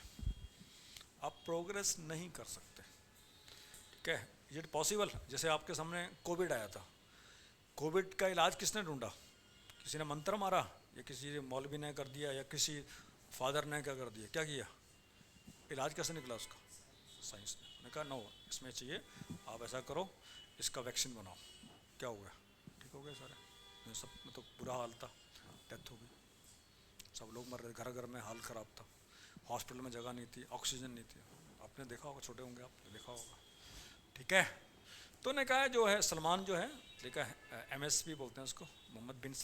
आप प्रोग्रेस नहीं कर सकते। ठीक है, ये पॉसिबल। जैसे आपके सामने कोविड आया था, कोविड का इलाज किसने ढूंढा? किसी ने मंत्र मारा, या किसी मौलवी ने कर दिया, या किसी फादर ने क्या कर दिया? क्या किया? इलाज कैसे निकला उसका? साइंस ने कहा नो, इसमें चाहिए आप ऐसा करो, इसका वैक्सीन बनाओ। क्या हो गया? ठीक हो गया सारे। सब में तो बुरा हाल था, डेथ हो गई, सब लोग मर रहे, घर घर में हाल ख़राब था, हॉस्पिटल में जगह नहीं थी, ऑक्सीजन नहीं थी। आपने देखा होगा, छोटे होंगे आप, देखा होगा। ठीक है, तो ने कहा जो है सलमान जो है, देखा है MSB बोलते हैं उसको, मोहम्मद बिन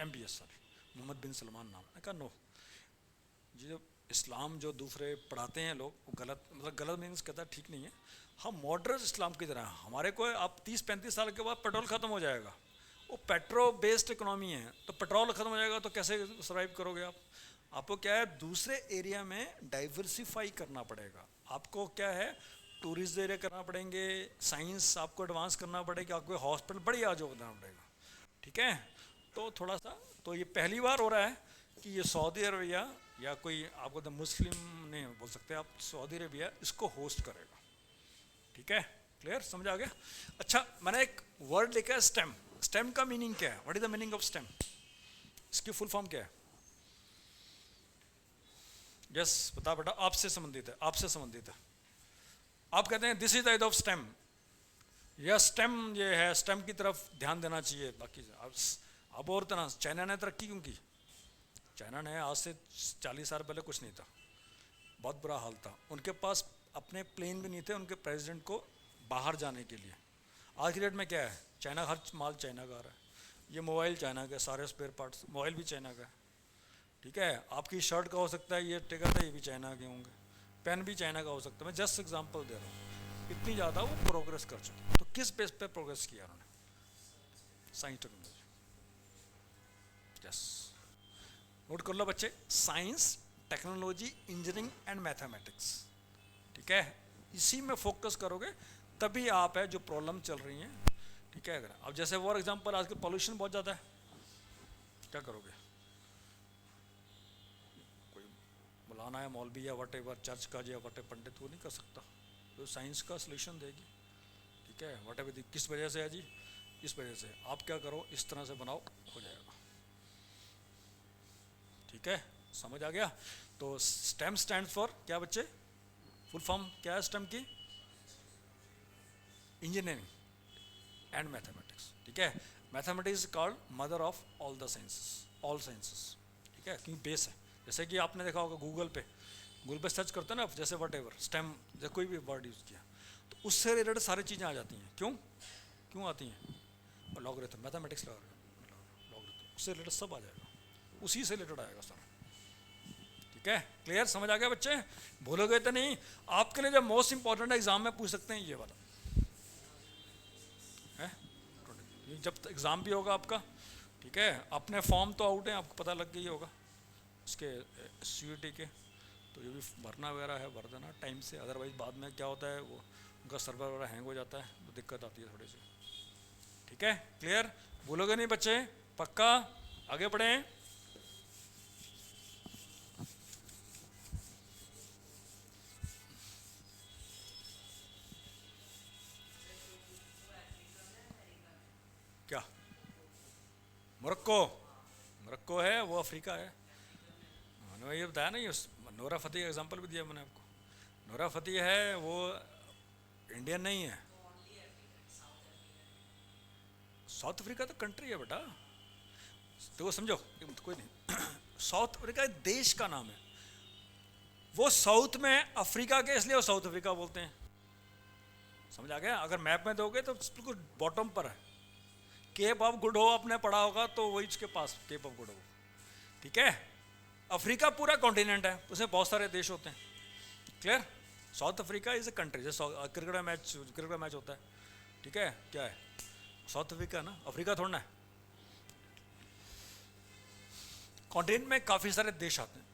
MBS सॉरी, मोहम्मद बिन सलमान नाम। ने कहा नो, जो इस्लाम जो दूसरे पढ़ाते हैं लोग वो गलत, मतलब गलत मीन्स कहता है ठीक नहीं है। हम मॉडर्न इस्लाम की तरह, हमारे को आप 30-35 साल के बाद पेट्रोल ख़त्म हो जाएगा, वो पेट्रोल बेस्ड इकोनॉमी है, तो पेट्रोल ख़त्म हो जाएगा तो कैसे सर्वाइव करोगे आप? आपको क्या है, दूसरे एरिया में डाइवर्सिफाई करना पड़ेगा। आपको क्या है, टूरिस्ट एरिया करना पड़ेंगे, साइंस आपको एडवांस करना पड़ेगा, आपको हॉस्पिटल बड़ी आज बनाना पड़ेगा। ठीक है, तो थोड़ा सा, तो ये पहली बार हो रहा है कि ये सऊदी अरबिया या कोई आपको तो मुस्लिम नहीं बोल सकते आप, सऊदी अरबिया इसको होस्ट करेगा। ठीक है, क्लियर, समझ आ गया? अच्छा, मैंने एक वर्ड लिखा है स्टेम। स्टेम का मीनिंग क्या है? What is the meaning of stem? इसकी फुल फॉर्म क्या है? यस बता बेटा, आपसे संबंधित है, आपसे संबंधित है। आप कहते हैं this is the age of stem, या स्टेम ये है, स्टेम की तरफ ध्यान देना चाहिए। बाकी अब और तरह चाइना ने तरक्की क्यों की? चाइना ने आज से 40 साल पहले कुछ नहीं था, बहुत बुरा हाल था, उनके पास अपने प्लेन भी नहीं थे उनके प्रेसिडेंट को बाहर जाने के लिए। आज की डेट में क्या है, चाइना हर माल चाइना का आ रहा है। ये मोबाइल चाइना का, सारे स्पेयर पार्ट्स मोबाइल भी चाइना का है। ठीक है, आपकी शर्ट का हो सकता है, ये टिकट है, ये भी चाइना के होंगे, पेन भी चाइना का हो सकता है। मैं जस्ट एग्जांपल दे रहा हूँ, इतनी ज़्यादा वो प्रोग्रेस कर चुके। तो किस बेस पे प्रोग्रेस किया उन्होंने? Science technology. यस, नोट कर लो बच्चे, science technology engineering and mathematics. ठीक है, इसी में फोकस करोगे तभी आप है जो प्रॉब्लम चल रही हैं। ठीक है, अगर अब जैसे फॉर एग्जांपल आजकल पॉल्यूशन बहुत ज़्यादा है, क्या करोगे? कोई बुलाना है मौलवी या वट एवर चर्च का या वट पंडित, वो नहीं कर सकता, तो साइंस का सोल्यूशन देगी। ठीक है, वट एवर किस वजह से है जी, इस वजह से, आप क्या करो इस तरह से बनाओ, हो जाएगा। ठीक है, समझ आ गया? तो स्टेम स्टैंड फॉर क्या बच्चे? फुल फॉर्म क्या है स्टेम की? Engineering and mathematics. ठीक है, mathematics called mother of all the sciences, all sciences. ठीक है, क्योंकि बेस है। जैसे कि आपने देखा होगा गूगल पे सर्च करते हैं ना, जैसे वट एवर स्टेम, जैसे कोई भी वर्ड यूज़ किया तो उससे रिलेटेड सारी चीज़ें आ जाती हैं। क्यों आती हैं? और लॉगरिथम, मैथमेटिक्स लॉगरिथम, उससे रिलेटेड सब आ जाएगा, उसी से रिलेटेड आएगा सारा। ठीक है, क्लियर, समझ आ गया बच्चे? भूलोगे तो नहीं। आपके लिए जो मोस्ट इंपॉर्टेंट एग्जाम में पूछ सकते हैं ये वाला है, जब एग्ज़ाम भी होगा आपका। ठीक है, अपने फॉर्म तो आउट हैं, आपको पता लग गई होगा उसके CUET के, तो ये भी भरना वगैरह है, भर देना टाइम से, अदरवाइज बाद में क्या होता है वो उनका सर्वर वगैरह हैंग हो जाता है, तो दिक्कत आती है थोड़ी सी। ठीक है, क्लियर, भूलोगे नहीं बच्चे, पक्का? आगे बढ़ें। क्या मोरक्को है, वो अफ्रीका है। मैंने ये बताया ना, ये नोरा फतेही का एग्जांपल भी दिया मैंने आपको। नोरा फतेही है वो इंडियन नहीं है, साउथ अफ्रीका तो कंट्री है बेटा, तो वो समझो कोई नहीं। साउथ अफ्रीका देश का नाम है, वो साउथ में अफ्रीका के, इसलिए वो साउथ अफ्रीका बोलते हैं। समझ आ गया? अगर मैप में दोगे तो बिल्कुल बॉटम पर है। केप ऑफ गुड होप आपने पढ़ा होगा, तो वही इसके पास केप ऑफ गुड होप। ठीक है, अफ्रीका पूरा कॉन्टिनेंट है, उसमें बहुत सारे देश होते हैं। Clear? South Africa is a country, जैसे क्रिकेट का मैच होता है। ठीक है, क्या है साउथ अफ्रीका ना, अफ्रीका थोड़ा ना है। कॉन्टिनेंट में काफ़ी सारे देश आते हैं।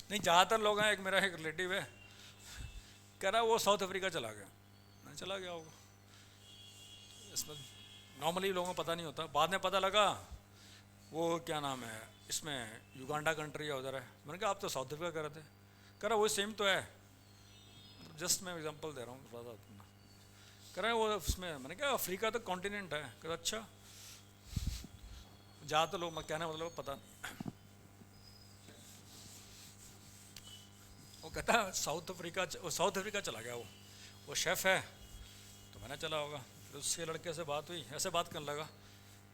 नहीं, ज़्यादातर लोग हैं, एक मेरा एक रिलेटिव है कह रहा है वो साउथ अफ्रीका चला गया। मैं चला गया होगा, इसमें नॉर्मली लोगों को पता नहीं होता, बाद में पता लगा वो क्या नाम है इसमें युगांडा कंट्री है उधर है। मैंने कहा आप तो साउथ अफ्रीका कह रहे थे, कह रहा वो सेम तो है, जस्ट मैं एग्जांपल दे रहा हूँ ज़्यादा कह रहे हैं वो उसमें। मैंने कहा अफ्रीका तो कॉन्टिनेंट है, कह अच्छा, ज़्यादातर लोग मैं कहने मतलब पता नहीं। वो कहता है साउथ अफ्रीका चला गया वो शेफ़ है, तो मैंने चला होगा। फिर उसके लड़के से बात हुई, ऐसे बात करने लगा,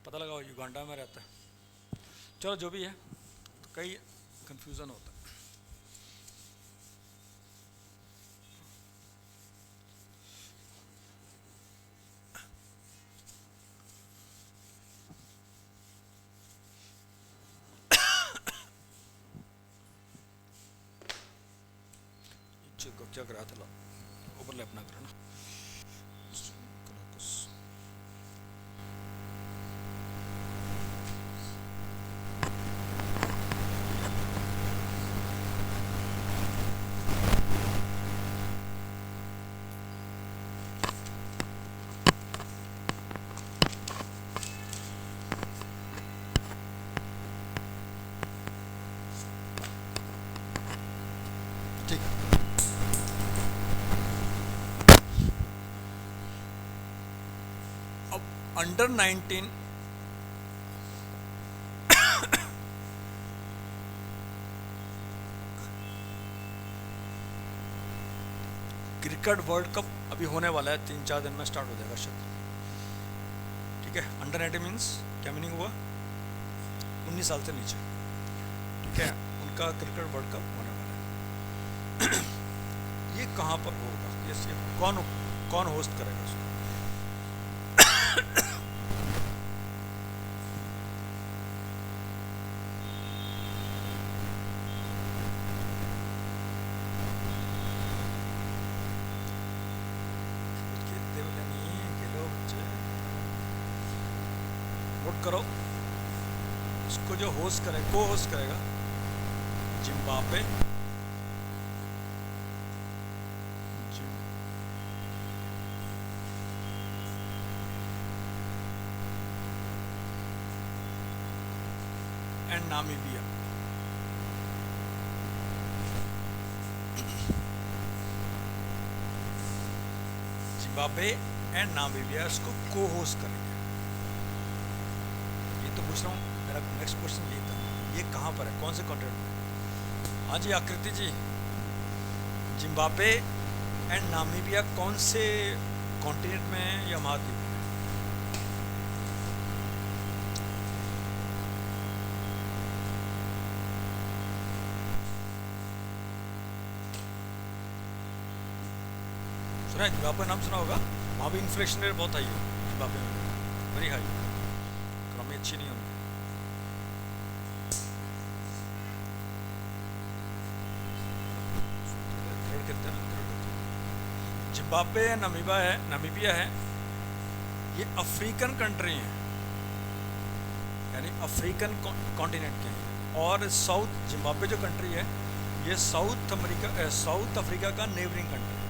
पता लगा वो युगांडा में रहता है। चलो जो भी है, तो कई कंफ्यूजन होता है। क्या करा था ओवरलैप ना करना। ठीक है, अंडर 19 क्रिकेट वर्ल्ड कप अभी होने वाला है, 3-4 दिन में स्टार्ट हो जाएगा शायद। ठीक है, अंडर 19 मीन्स क्या मीनिंग हुआ, 19 साल से नीचे। ठीक है, उनका क्रिकेट वर्ल्ड कप होने वाला है। ये कहाँ पर होगा, ये कौन होस्ट करेगा उसको? नोट करो, इसको जो होस्ट करेगा, को होस्ट करेगा Zimbabwe, and Namibia. Zimbabwe and Namibia इसको को होस्ट करेंगे। ये तो पूछ रहा हूँ, मेरा नेक्स्ट क्वेश्चन ये था, ये कहाँ पर है, कौन से कॉन्टिनेंट में? हाँ जी आकृति जी, जिम्बाब्वे एंड नामीबिया कौन से कॉन्टिनेंट में है या महाद्वीप? सुना है जिम्बाब्वे, नाम सुना होगा? वहाँ भी इन्फ्लेशन रेट बहुत हाई है जिम्बाब्वे में, वेरी हाई, इकोनॉमी अच्छी नहीं होगी। जिम्बाब्वे है, नामीबिया है, ये अफ्रीकन कंट्री हैं, यानी अफ्रीकन कॉन्टिनेंट के हैं। और साउथ जिम्बाब्वे जो कंट्री है ये साउथ अफ्रीका का नेबरिंग कंट्री है।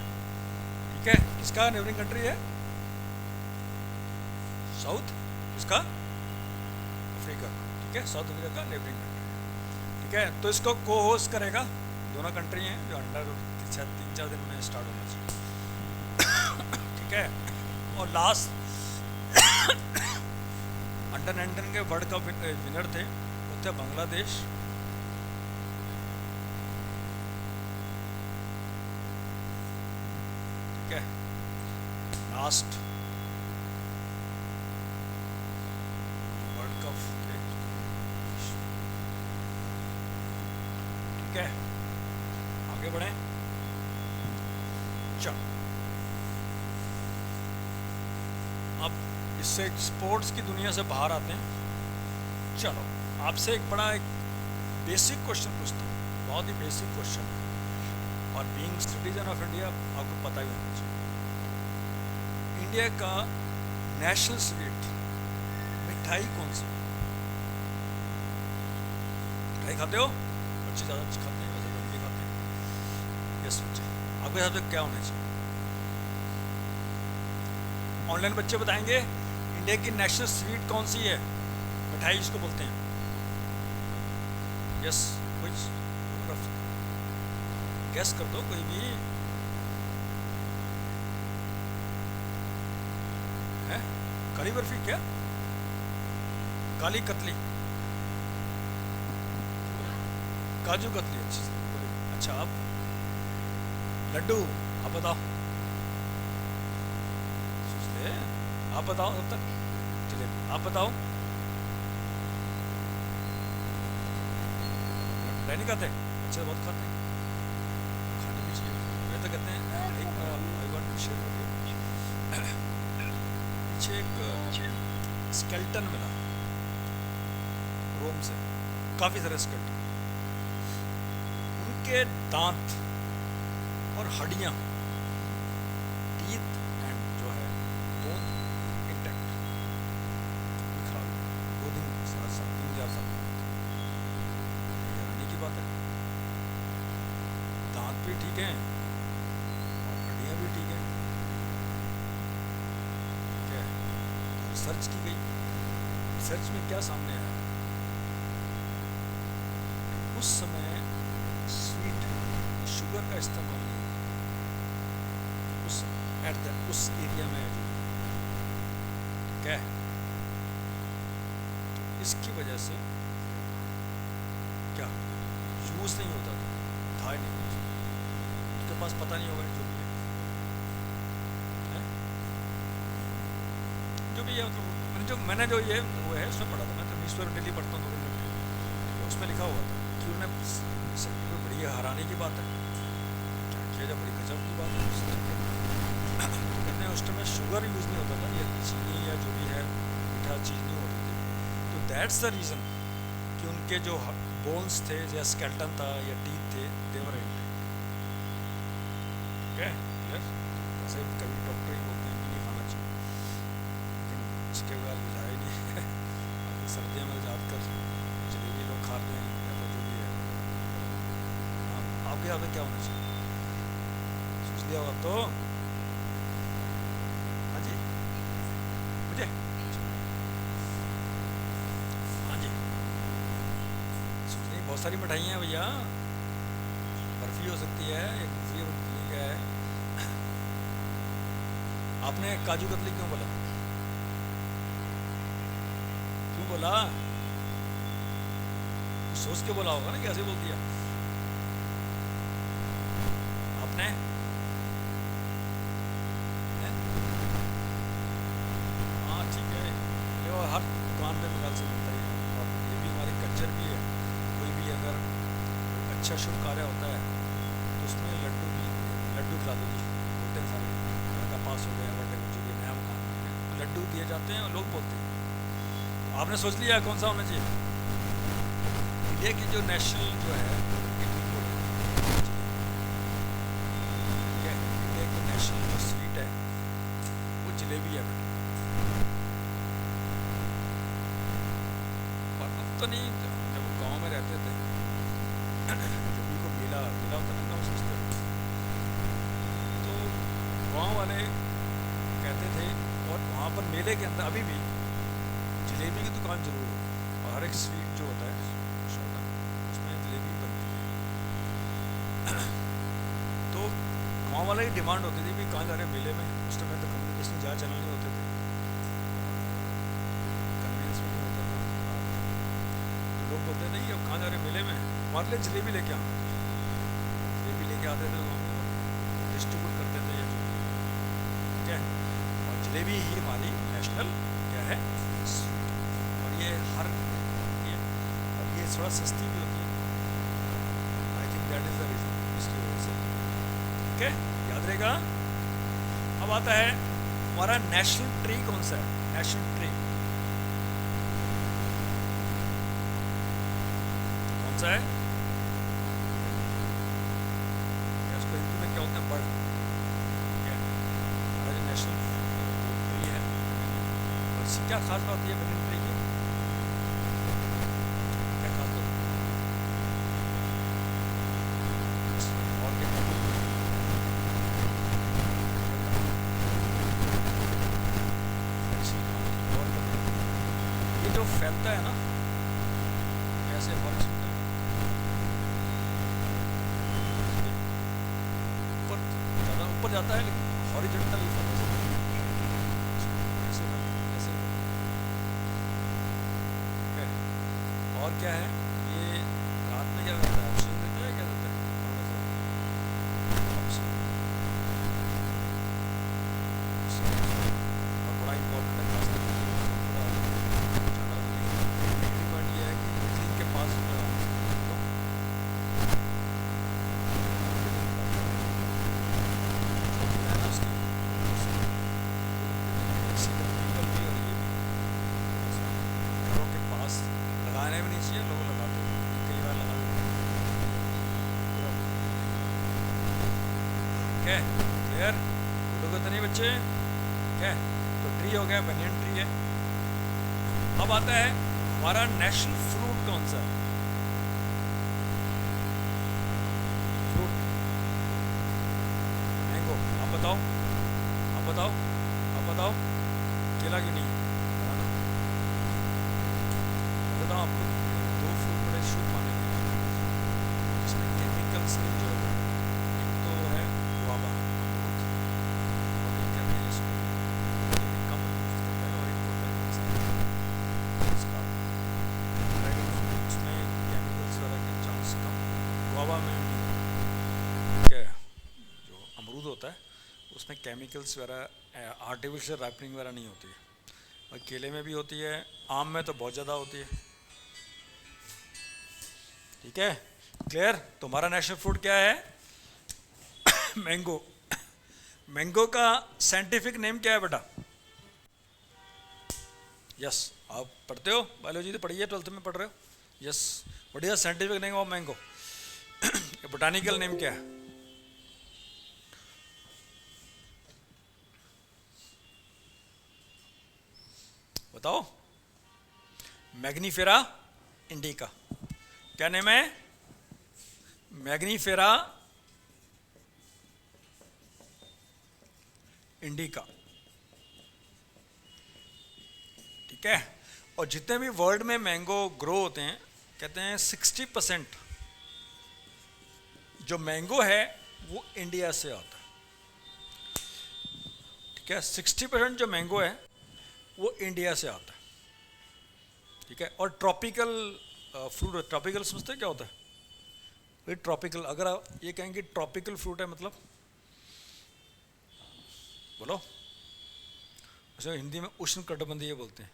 ठीक है, किसका नेबरिंग कंट्री है? साउथ किसका? अफ्रीका। ठीक है, साउथ अफ्रीका का नेबरिंग कंट्री। ठीक है, तो इसको को होस्ट करेगा, दोनों कंट्री हैं जो अंडर 3-4 दिन में स्टार्ट होना चाहिए। ठीक है, और लास्ट अंडर 19 के वर्ल्ड कप विनर थे, वो थे बांग्लादेश। ठीक है, लास्ट वर्ल्ड कप। ठीक है, आगे बढ़े, चलो अब इससे स्पोर्ट्स की दुनिया से बाहर आते हैं। चलो आपसे एक बेसिक क्वेश्चन पूछता हूँ, बहुत ही बेसिक क्वेश्चन, और बीइंग सिटीजन ऑफ इंडिया आपको पता ही होना चाहिए। इंडिया का नेशनल स्वीट मिठाई कौन सी? मिठाई खाते हो? बच्चे ज़्यादा कुछ खाते हैं, वैसे बन के खाते हैं। यस बच्चे, आपके हिसाब से क्या होना चाहिए? ऑनलाइन बच्चे बताएंगे इंडिया की नेशनल स्वीट कौन सी है, मिठाई जिसको बोलते हैं। यस, कुछ गैस कर दो कोई भी है। काली बर्फी क्या? काली कतली, काजू कतली। अच्छा, आप लड्डू, आप बताओ, सोचते आप बताओ तब तक। चलिए आप बताओ। मिठाई नहीं खाते? बच्चे तो बहुत खाते हैं, खाने भी चाहिए। वे तो कहते हैं एक I want to share with you, पीछे एक स्केल्टन मिला रोम से, काफ़ी सारे स्केल्टन, उनके दांत और हड्डियाँ, टीथ एंड जो है बोन इंटैक्ट, खराब 2 दिन 7 साल 3,000 साल, हैरानी की बात है। दांत भी ठीक हैं और हड्डियाँ भी ठीक हैं, ठीक है। तो रिसर्च की गई, रिसर्च में क्या सामने आया, उस समय स्वीट शुगर का इस्तेमाल नहीं उस एरिया में जो, क्या है, इसकी वजह से क्या यूज़ नहीं होता था ही नहीं, उनके पास पता नहीं होगा जो भी है? जो भी है मतलब मैंने जो ये वो है उसमें पढ़ा था, मैं तो न्यूज़पेपर डेली पढ़ता हूँ 2 दिन, उसमें लिखा हुआ था कि उन्हें बड़ी हैरानी की बात है, क्या किया जाए, बड़ी गजब की बात है। कहते हैं उस टाइम में शुगर यूज़ नहीं होता था, या चीनी या जो भी है मीठा चीज़ नहीं होती थी, तो दैट्स द रीज़न कि उनके जो बोन्स थे या स्केल्टन था या टीथ थे, देवर इंटैक्ट। ठीक है, क्लियर? वैसे कभी डॉक्टर ही बोलते हैं कि नहीं खाना चाहिए, लेकिन इसके बाद बुझाया ही नहीं है। अभी सर्दियों में ज़्यादातर जलेबी लोग खाते हैं या तो जो भी है। आपके यहाँ पे क्या होना चाहिए, सोच लिया होगा तो? हाँ जी, मुझे हाँ जी, सोच नहीं, बहुत सारी मिठाइयाँ हैं भैया, बर्फ़ी हो सकती है, एक दूसरी ठीक है। आपने काजू कतली क्यों बोला, क्यों बोला? सोच के बोला होगा ना, कैसे बोल दिया आपने? हाँ ठीक है, ये वो हर दुकान पे बगल से मिलता ही है, और ये भी हमारे कल्चर भी है। कोई भी अगर अच्छा शुभ कार्य होता है तो उसमें लड्डू खिला दो जी, बोलते हैं सारे, लड़का पास हो गया, बर्थडे हो चुकी, नया मकान बन गया, लड्डू दिए जाते हैं और लोग बोलते हैं। तो आपने सोच लिया कौन सा होना चाहिए? इंडिया की जो नेशनल जो है, ठीक है, इंडिया की नेशनल जो स्वीट है वो जलेबी है बेटा। और अब तो नहीं, जब वो गाँव में रहते थे, जब भी को मेला मेला होता ना गाँव सोचते, तो गाँव वाले कहते थे, और वहाँ पर मेले के अंदर अभी भी जलेबी की दुकान जरूर हो, और हर एक स्वीट जो होता है शॉर्ट उसमें जलेबी बनती है। तो गाँव वाले की डिमांड होती थी भी कहाँ जा रहे मेले में, उस टाइम तो कम्युनिकेशन ज़्यादा चैनल नहीं होते थे, कन्वीनियंस भी नहीं होता था, तो लोग बोलते थे कि अब कहाँ जा रहे मेले में, हमारे लिए जलेबी लेके आओ, जलेबी लेके आते थे गाँव में और डिस्ट्रीब्यूट करते थे या जो, ठीक है। और जलेबी ही हमारी नेशनल क्या है, और ये हर ये, और ये थोड़ा सस्ती भी होती है, I think that is the reason, इसकी वजह से, ठीक है, याद रहेगा। अब आता है हमारा नेशनल ट्री कौन सा है, नेशनल ट्री कौन सा है? उसको हिंदी में क्या होता है, बर्ड, ठीक है, हमारा जो नेशनल ट्री है, और इसकी क्या खास बात है बनियन ट्री की, क्या खास बात? फैलता है ना ऐसे हॉरिजॉन्टल ऊपर, ज़्यादा ऊपर जाता है लेकिन हॉरिजॉन्टल ऐसे ऐसे। ठीक है, और क्या है ये रात में क्या करता है, ऑक्सीजन देता है, क्या देता है ऑक्सीजन, और बड़ा इंपॉर्टेंट है खास करके ज़्यादा नेगेटिव पॉइंट ये है कि मीथेन के पास घरों के पास लगाने भी नहीं चाहिए, लोग लगाते हैं, कई बार लगा देते हैं। ठीक है, क्लियर, बोलोगे तो नहीं बच्चे? ठीक है, तो ट्री हो गया, बनियन ट्री है। अब आता है हमारा नेशनल फ्रूट कौन सा है? Fruit mango. आप बताओ, आप बताओ, आप बताओ, केला क्यों नहीं है? बताना, बताओ आपको दो फ्रूट बड़े शुभ माने गए हैं जिसमें केमिकल्स नहीं जो है, एक तो है गुआवा अमरूद, और एक कहते हैं इसको ये भी कम यूज होता है, और एक होता है इसका ड्रैगन फ्रूट, उसमें केमिकल्स वगैरह के चांस कम, गुआवा में नहीं होता। ठीक है, जो अमरूद होता है उसमें केमिकल्स वगैरह आर्टिफिशियल रैपनिंग वगैरह नहीं होती है, और केले में भी होती है, आम में तो बहुत ज़्यादा होती है। ठीक है, क्लियर। तुम्हारा नेशनल फ्रूट क्या है? मैंगो। मैंगो का साइंटिफिक नेम क्या है बेटा? यस, आप पढ़ते हो बायोलॉजी, तो पढ़िए, 12th में पढ़ रहे हो। यस, बढ़िया, scientific name of mango. Botanical name क्या है? बताओ। Mangifera indica. क्या नेम है? Mangifera indica. ठीक है, और जितने भी वर्ल्ड में मैंगो ग्रो होते हैं, कहते हैं 60% जो मैंगो है वो इंडिया से आता है। ठीक है, 60% जो मैंगो है वो इंडिया से आता है। ठीक है, और ट्रॉपिकल फ्रूट, ट्रॉपिकल समझते हैं क्या होता है? भाई ट्रॉपिकल, अगर आप ये कहेंगे ट्रॉपिकल फ्रूट है मतलब, बोलो। अच्छा, हिंदी में उष्ण कटिबंधीय बोलते हैं,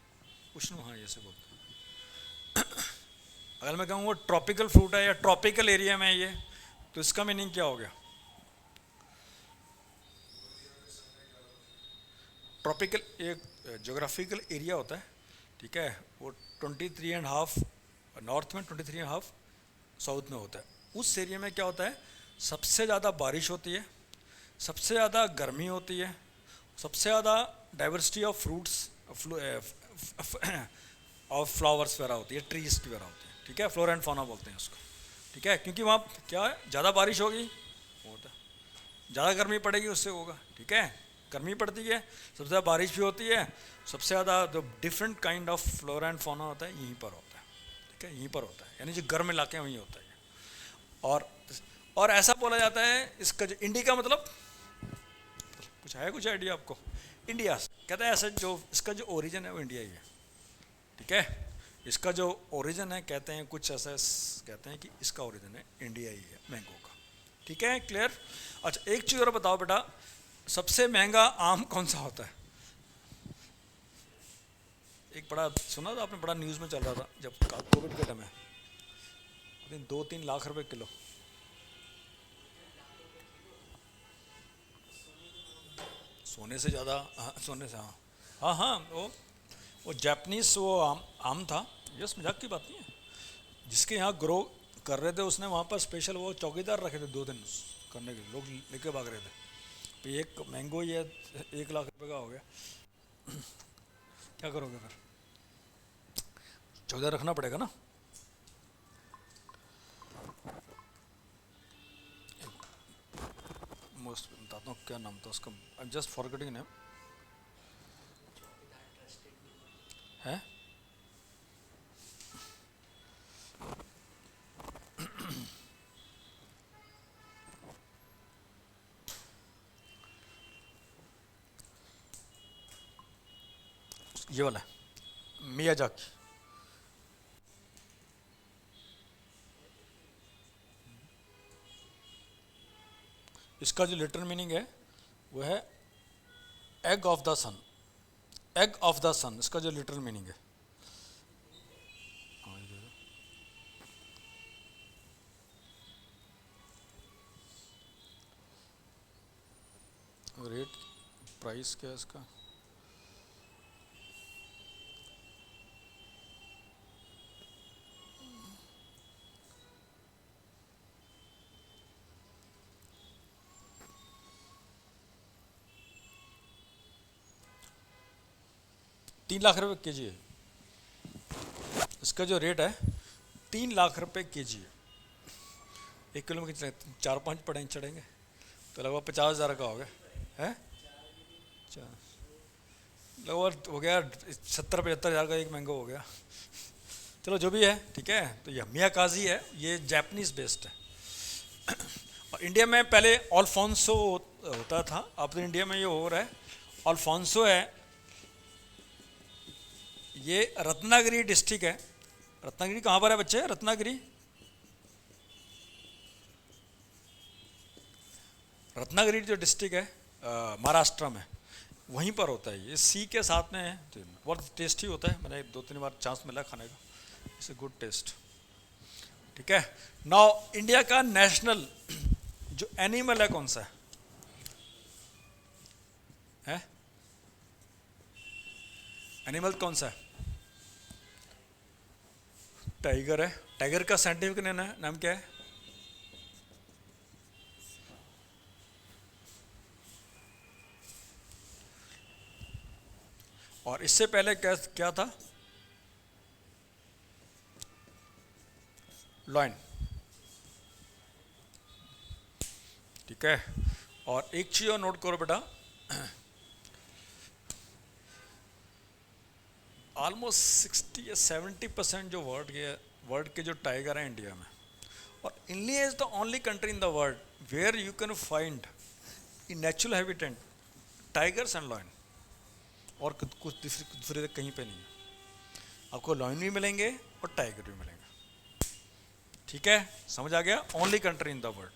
उष्ण, हाँ ऐसे बोलते हैं। अगर मैं कहूँ वो ट्रॉपिकल फ्रूट है या ट्रॉपिकल एरिया में है ये, तो इसका मीनिंग क्या हो गया? ट्रॉपिकल एक जोग्राफिकल एरिया होता है। ठीक है, वो 23.5 नॉर्थ में, 23.5 साउथ में होता है। उस एरिया में क्या होता है, सबसे ज़्यादा बारिश होती है, सबसे ज़्यादा गर्मी होती है, सबसे ज़्यादा डाइवर्सिटी ऑफ फ्रूट्स और फ्लावर्स वगैरह होती है, ट्रीज की वगैरह होती है। ठीक है, फ्लोरा एंड फौना बोलते हैं उसको। ठीक है, क्योंकि वहाँ क्या है, ज़्यादा बारिश होगी वो होता है, ज़्यादा गर्मी पड़ेगी उससे होगा। ठीक है, गर्मी पड़ती है, सबसे ज़्यादा बारिश भी होती है, सबसे ज़्यादा जो different kind of flora and fauna होता है यहीं पर होता है। ठीक है, यहीं पर होता है, यानी जो गर्म इलाके हैं वहीं होता है। और ऐसा बोला जाता है, इसका जो इंडिका मतलब, कुछ है कुछ आइडिया आपको? इंडिया कहता है ऐसा, जो इसका जो ओरिजिन है वो इंडिया ही है। ठीक है, इसका जो ओरिजिन है, कहते हैं कुछ ऐसा, कहते हैं कि इसका ओरिजिन है इंडिया ही है मैंगो का। ठीक है, क्लियर। अच्छा, एक चीज़ और बताओ बेटा, सबसे महंगा आम कौन सा होता है? एक बड़ा सुना था आपने, बड़ा न्यूज़ में चल रहा था जब कोविड के टाइम में, 2-3 लाख रुपए किलो। सोने से ज़्यादा, हाँ सोने से, हाँ हाँ हाँ, वो जापानीज वो आम था। यस, मजाक की बात नहीं है, जिसके यहाँ ग्रो कर रहे थे उसने वहाँ पर स्पेशल वो चौकीदार रखे थे 2 दिन करने के, लोग लेके भाग रहे थे। तो एक मैंगो ये 1 लाख रुपए का हो गया। क्या करोगे फिर? चौकीदार रखना पड़ेगा ना। मोस्ट बताता हूँ क्या नाम था उसका, I am just forgetting name है। ये वाला मियाजाकी। इसका जो लिटरल मीनिंग है वो है egg of the sun. Egg of the sun इसका जो लिटरल मीनिंग है। रेट प्राइस क्या है इसका? ₹3 लाख के जी है इसका जो रेट है। ₹3 लाख के जी है। 1 किलो में कितने 4-5 पड़ेंगे चढ़ेंगे तो लगभग 50,000 का हो गया है। लगभग हो गया 70-75,000 का एक मैंगो हो गया। चलो जो भी है ठीक है। तो ये मियाकाजी है, ये जापानीज बेस्ड है। और इंडिया में पहले अल्फोंसो होता था, अब तो इंडिया में ये हो रहा है अल्फोंसो है। ये रत्नागिरी डिस्ट्रिक्ट है। रत्नागिरी कहाँ पर है बच्चे? रत्नागिरी, रत्नागिरी जो डिस्ट्रिक्ट है महाराष्ट्र में, वहीं पर होता है। ये सी के साथ में है तो बहुत टेस्टी होता है। मैंने 2-3 बार चांस मिला खाने का, इट्स ए गुड टेस्ट। ठीक है। नाउ इंडिया का नेशनल जो एनिमल है कौन सा है? एनिमल कौन सा है? टाइगर है। टाइगर का साइंटिफिक नाम क्या है? और इससे पहले क्या क्या था? लॉयन। ठीक है। और एक चीज और नोट करो बेटा, ऑलमोस्ट 60 या 70% जो वर्ल्ड के जो टाइगर हैं इंडिया में, और India is the only country in the world where you can find in natural habitat tigers and lion. और कुछ दूसरे कहीं पे नहीं है। आपको लॉयन भी मिलेंगे और टाइगर भी मिलेंगे। ठीक है, समझ आ गया? Only country in the world.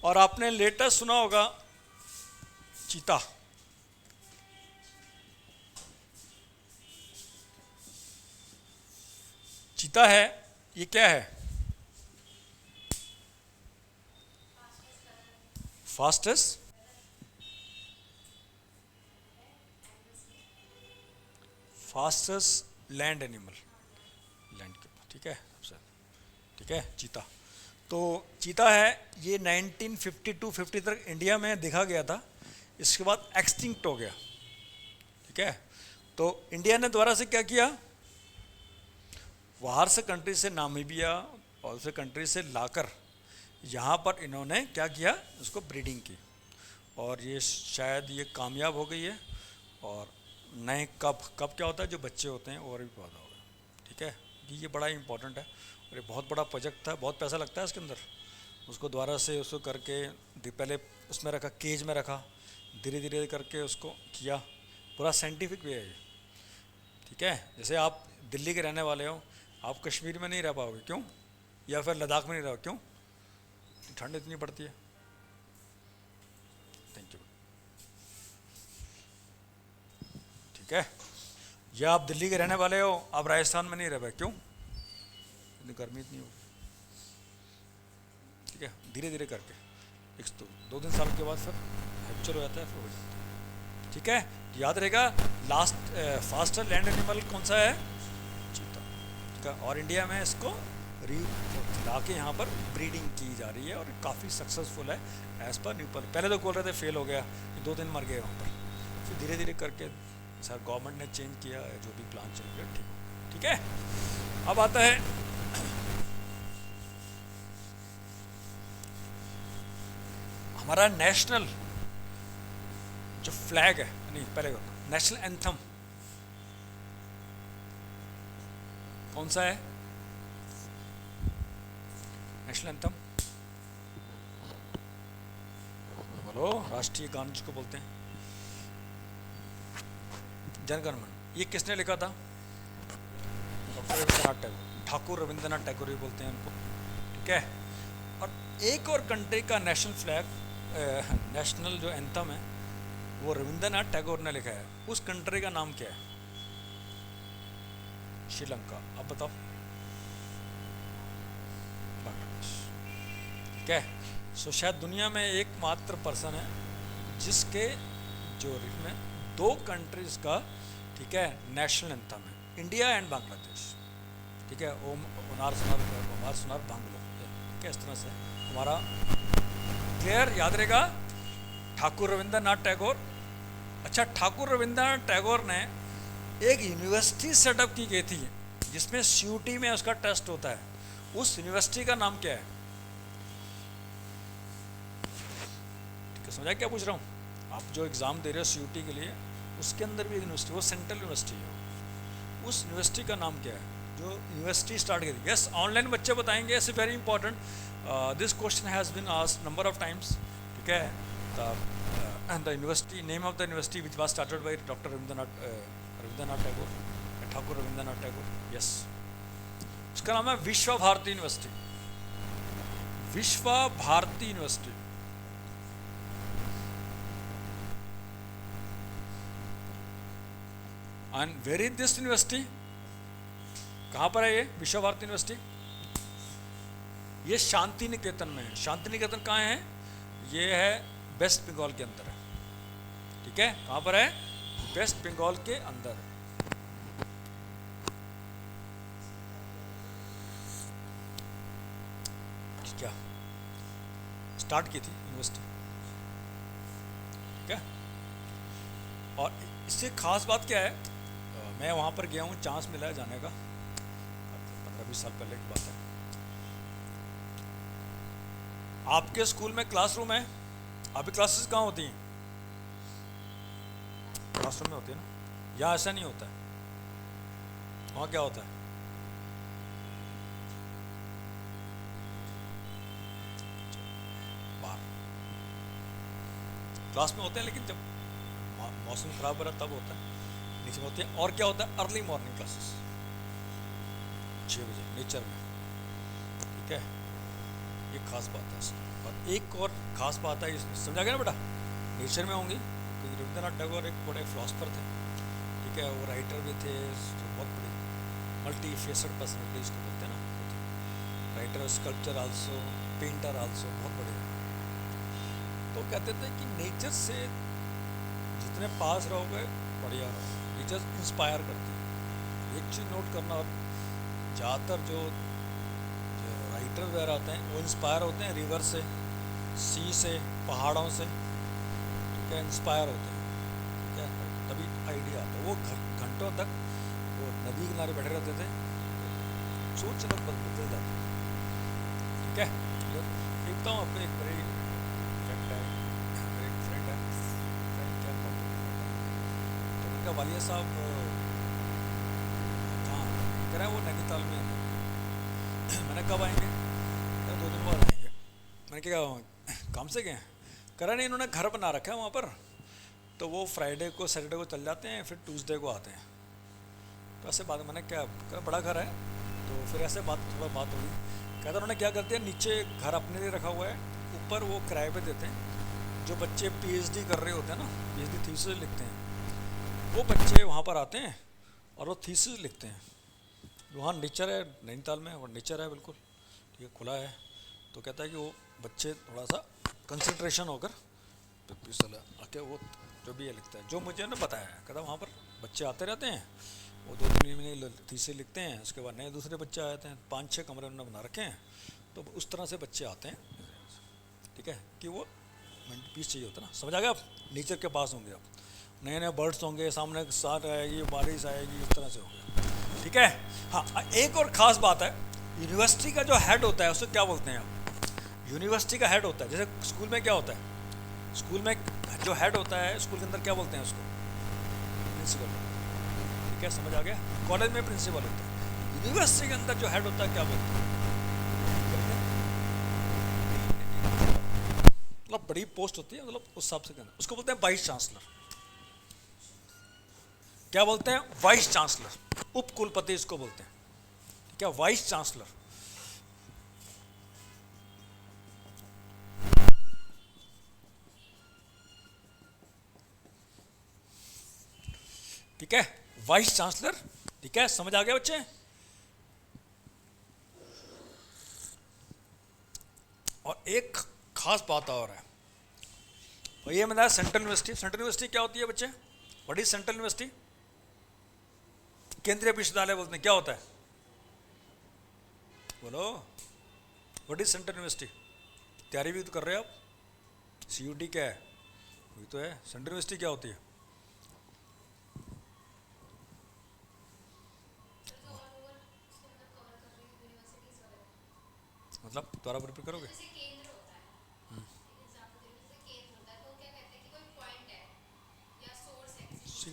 और आपने लेटेस्ट सुना होगा चीता। चीता है, ये क्या है? फास्टेस्ट लैंड एनिमल, लैंड के ऊपर। ठीक है सबसे। ठीक है चीता। तो चीता है, ये 1952-50 तक इंडिया में देखा गया था। इसके बाद एक्सटिंक्ट हो गया। ठीक है। तो इंडिया ने दोबारा से क्या किया, बाहर से कंट्री से नामीबिया और से कंट्री से लाकर यहाँ पर इन्होंने क्या किया, उसको ब्रीडिंग की। और ये शायद ये कामयाब हो गई है। और नए कब क्या होता है, जो बच्चे होते हैं और भी पैदा हो गए। ठीक है, ये बड़ा इंपॉर्टेंट है और ये बहुत बड़ा प्रोजेक्ट था, बहुत पैसा लगता है इसके अंदर। उसको दोबारा से उसको करके पहले उसमें रखा, केज में रखा, धीरे धीरे करके उसको किया। पूरा साइंटिफिक वे है ये। ठीक है। जैसे आप दिल्ली के रहने वाले हो, आप कश्मीर में नहीं रह पाओगे, क्यों? या फिर लद्दाख में नहीं रहो, क्यों? ठंड इतनी पड़ती है। Thank you. ठीक है। या आप दिल्ली के रहने वाले हो, आप राजस्थान में नहीं रह पाए, क्यों? इतनी गर्मी इतनी हो। ठीक है, धीरे धीरे करके 2-3 साल के बाद फिर हैप्चर हो जाता है, फिर हो जाता है। ठीक है, याद रहेगा। लास्ट फास्टर लैंड एनिमल कौन सा है? चीता। ठीक है। और इंडिया में इसको ला के यहाँ पर ब्रीडिंग की जा रही है और काफ़ी सक्सेसफुल है एज पर न्यू। पहले तो बोल रहे थे फेल हो गया, 2 दिन मर गए वहाँ पर। फिर धीरे धीरे करके सर गवर्नमेंट ने चेंज किया है, जो भी प्लान चल गया। ठीक है। अब आता है हमारा नेशनल जो फ्लैग है, नहीं पहले नेशनल एंथम कौन सा है? नेशनल एंथम बोलो, राष्ट्रीय गान जिसको बोलते हैं, जनगण मन। ये किसने लिखा था? डॉक्टर रविंद्रनाथ टैगोर, ठाकुर रविंद्रनाथ टैगोर भी बोलते हैं उनको, ठीक है। और एक और कंट्री का नेशनल फ्लैग, नेशनल जो एंथम है वो रविंद्रनाथ टैगोर ने लिखा है। उस कंट्री का नाम क्या है? श्रीलंका। अब बताओ। बांग्लादेश, ठीक है। सो शायद दुनिया में एकमात्र पर्सन है जिसके जो में दो कंट्रीज का, ठीक है, नेशनल एंथम है, इंडिया एंड बांग्लादेश, ठीक है। ओमार सुनार बांग्लो, ठीक है। इस तरह से हमारा क्लियर याद रहेगा। ठाकुर रविंद्रनाथ टैगोर। अच्छा, ठाकुर रविंद्रनाथ टैगोर ने एक यूनिवर्सिटी सेटअप की गई थी जिसमें सीयूटी में उसका टेस्ट होता है। उस यूनिवर्सिटी का नाम क्या है? ठीक है, समझा क्या पूछ रहा हूँ? आप जो एग्ज़ाम दे रहे हो सीयूटी के लिए, उसके अंदर भी एक यूनिवर्सिटी, वो सेंट्रल यूनिवर्सिटी है। उस यूनिवर्सिटी का नाम क्या है जो यूनिवर्सिटी स्टार्ट की थी? यस, ऑनलाइन बच्चे बताएंगे। It's very important, this question has been asked number of times, ठीक है। The university, name of the university which was started by doctor Rabindranath Tagore, Thakur Rabindranath Tagore, yes. उसका नाम है Visva Bharati university, Visva Bharati university. And where is this university? कहाँ पर है ये विश्व भारती यूनिवर्सिटी? ये शांति निकेतन में है। शांति निकेतन कहाँ है? ये है वेस्ट बंगाल के अंदर है, ठीक है। कहाँ पर है? वेस्ट बंगाल के अंदर। क्या स्टार्ट की थी यूनिवर्सिटी, ठीक है। और इससे खास बात क्या है, मैं वहाँ पर गया हूँ, चांस मिला है जाने का, 15-20 साल पहले की बात है। आपके स्कूल में क्लासरूम है? आपकी क्लासेस कहाँ होती हैं? क्लासरूम में होती है ना? यहाँ ऐसा नहीं होता है। वहाँ क्या होता है? बाहर क्लास में होते हैं, लेकिन जब मौसम खराब हो रहा तब होता है, नीचे में होते हैं। और क्या होता है? अर्ली मॉर्निंग क्लासेस 6 बजे नेचर में, ठीक है। ये खास बात है। और एक और खास बात है, समझा गया ना बेटा? नेचर में होंगी क्योंकि रविंद्रनाथ टैगोर एक बड़े फिलोसफर थे, ठीक है। वो राइटर भी थे, बहुत बड़ी मल्टी फेसेड पर्सनैलिटी इसको बोलते हैं ना, writer, sculpture also, painter also, बहुत बड़े। तो कहते थे कि नेचर से जितने पास रहोगे बढ़िया रहो। नेचर इंस्पायर करती है। एक चीज़ नोट करना, और ज़्यादातर जो राइटर वगैरह होते हैं वो इंस्पायर होते हैं रिवर से, सी से, पहाड़ों से, ठीक है, इंस्पायर होते हैं, ठीक है। तभी आइडिया आता है। वो घंटों तक वो नदी किनारे बैठे रहते थे, सोच अलग बदल जाती, ठीक है। देखता हूँ अपने एक बड़ी फ्रेंड है, मेरे एक फ्रेंड है, क्या तो उनका वालिया साहब हाँ कह रहे हैं वो नैनीताल में है। मैंने कब आएंगे? 2 दिन बाद आएंगे। मैंने क्या काम से गए? कह रहा नहीं, इन्होंने घर बना रखा है वहाँ पर, तो वो फ्राइडे को सैटरडे को चल जाते हैं, फिर ट्यूसडे को आते हैं। तो ऐसे बात, मैंने क्या कहा, बड़ा घर है, तो फिर ऐसे थोड़ा बात होगी। कहता उन्होंने क्या करते हैं, नीचे घर अपने लिए रखा हुआ है, ऊपर वो किराए पे देते हैं। जो बच्चे पीएचडी कर रहे होते हैं ना, पीएचडी थीसिस लिखते हैं, वो बच्चे वहाँ पर आते हैं और वो थीसिस लिखते हैं। वहाँ नेचर है नैनीताल में, और नेचर है बिल्कुल, ठीक है, खुला है। तो कहता है कि वो बच्चे थोड़ा सा कंसंट्रेशन होकर आके वो जो भी है लिखता है, जो मुझे ना बताया है। कहता वहाँ पर बच्चे आते रहते हैं, वो 2-3 महीने थीसिस लिखते हैं, उसके बाद नए दूसरे बच्चे आ जाते हैं। 5-6 कमरे उन्होंने बना रखे हैं, तो उस तरह से बच्चे आते हैं, ठीक है। कि वो पीस चाहिए होता है ना, समझ आ गया आप? नेचर के पास होंगे आप, नए नए बर्ड्स होंगे, सामने साथ आएगी, बारिश आएगी, इस तरह से होगा, ठीक है। हाँ, एक और ख़ास बात है, यूनिवर्सिटी का जो हेड होता है उसे क्या बोलते हैं आप? यूनिवर्सिटी का हेड होता है, जैसे स्कूल में क्या होता है, स्कूल में जो हेड होता है स्कूल के अंदर क्या बोलते हैं उसको? प्रिंसिपल, ठीक है, समझ आ गया? कॉलेज में प्रिंसिपल होता है, यूनिवर्सिटी के अंदर जो हेड होता है क्या बोलते हैं? मतलब बड़ी पोस्ट होती है, मतलब उस हिसाब से उसको बोलते हैं वाइस चांसलर, क्या बोलते हैं? वाइस चांसलर, उप कुलपति इसको बोलते हैं, क्या वाइस चांसलर। ठीक है, वाइस चांसलर। ठीक है, समझ आ गया बच्चे? और एक खास बात और है, ये बताया सेंट्रल यूनिवर्सिटी। सेंट्रल यूनिवर्सिटी क्या होती है बच्चे? What is central university? केंद्रीय विश्वविद्यालय बोलते हैं, क्या होता है? बोलो, व्हाट इज सेंट्रल यूनिवर्सिटी? तैयारी भी तो कर रहे हो आप। सीयूटी क्या है? वही तो है। सेंट्रल यूनिवर्सिटी क्या होती है? मतलब दोबारा रिपीट करोगे?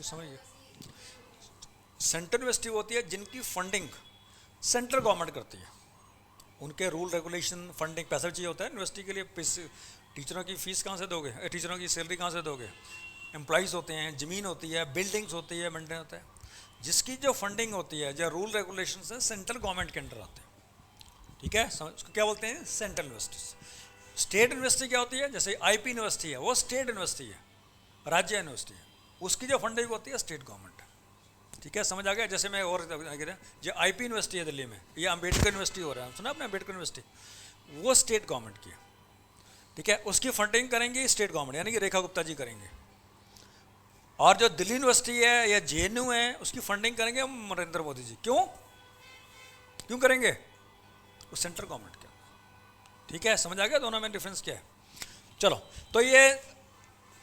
समझ गए। सेंट्रल यूनिवर्सिटी होती है जिनकी फंडिंग सेंट्रल गवर्नमेंट करती है, उनके रूल रेगुलेशन, फंडिंग, पैसा चाहिए होता है यूनिवर्सिटी के लिए। टीचरों की फीस कहाँ से दोगे? टीचरों की सैलरी कहाँ से दोगे? एम्प्लॉइज़ होते हैं, ज़मीन होती है, बिल्डिंग्स होती है, मेंटेन होता है। जिसकी जो फंडिंग होती है, जो रूल रेगुलेशन है, सेंट्रल गवर्नमेंट के अंडर आते हैं। ठीक है, उसको क्या बोलते हैं? Central university. स्टेट यूनिवर्सिटी क्या होती है? जैसे आईपी यूनिवर्सिटी है, वो स्टेट यूनिवर्सिटी है, राज्य यूनिवर्सिटी है, उसकी जो फंडिंग होती है स्टेट गवर्नमेंट। ठीक है, समझ आ गया? जैसे मैं और जो आईपी यूनिवर्सिटी है दिल्ली में, ये अम्बेडकर यूनिवर्सिटी हो रहा है, सुना आपने अम्बेडकर यूनिवर्सिटी? वो स्टेट गवर्नमेंट की है। ठीक है, उसकी फंडिंग करेंगे स्टेट गवर्नमेंट, यानी कि रेखा गुप्ता जी करेंगे। और जो दिल्ली यूनिवर्सिटी है या जेएनयू है, उसकी फंडिंग करेंगे नरेंद्र मोदी जी। क्यों क्यों करेंगे? वो सेंट्रल गवर्नमेंट के। ठीक है, समझ आ गया दोनों में डिफरेंस क्या है? चलो, तो ये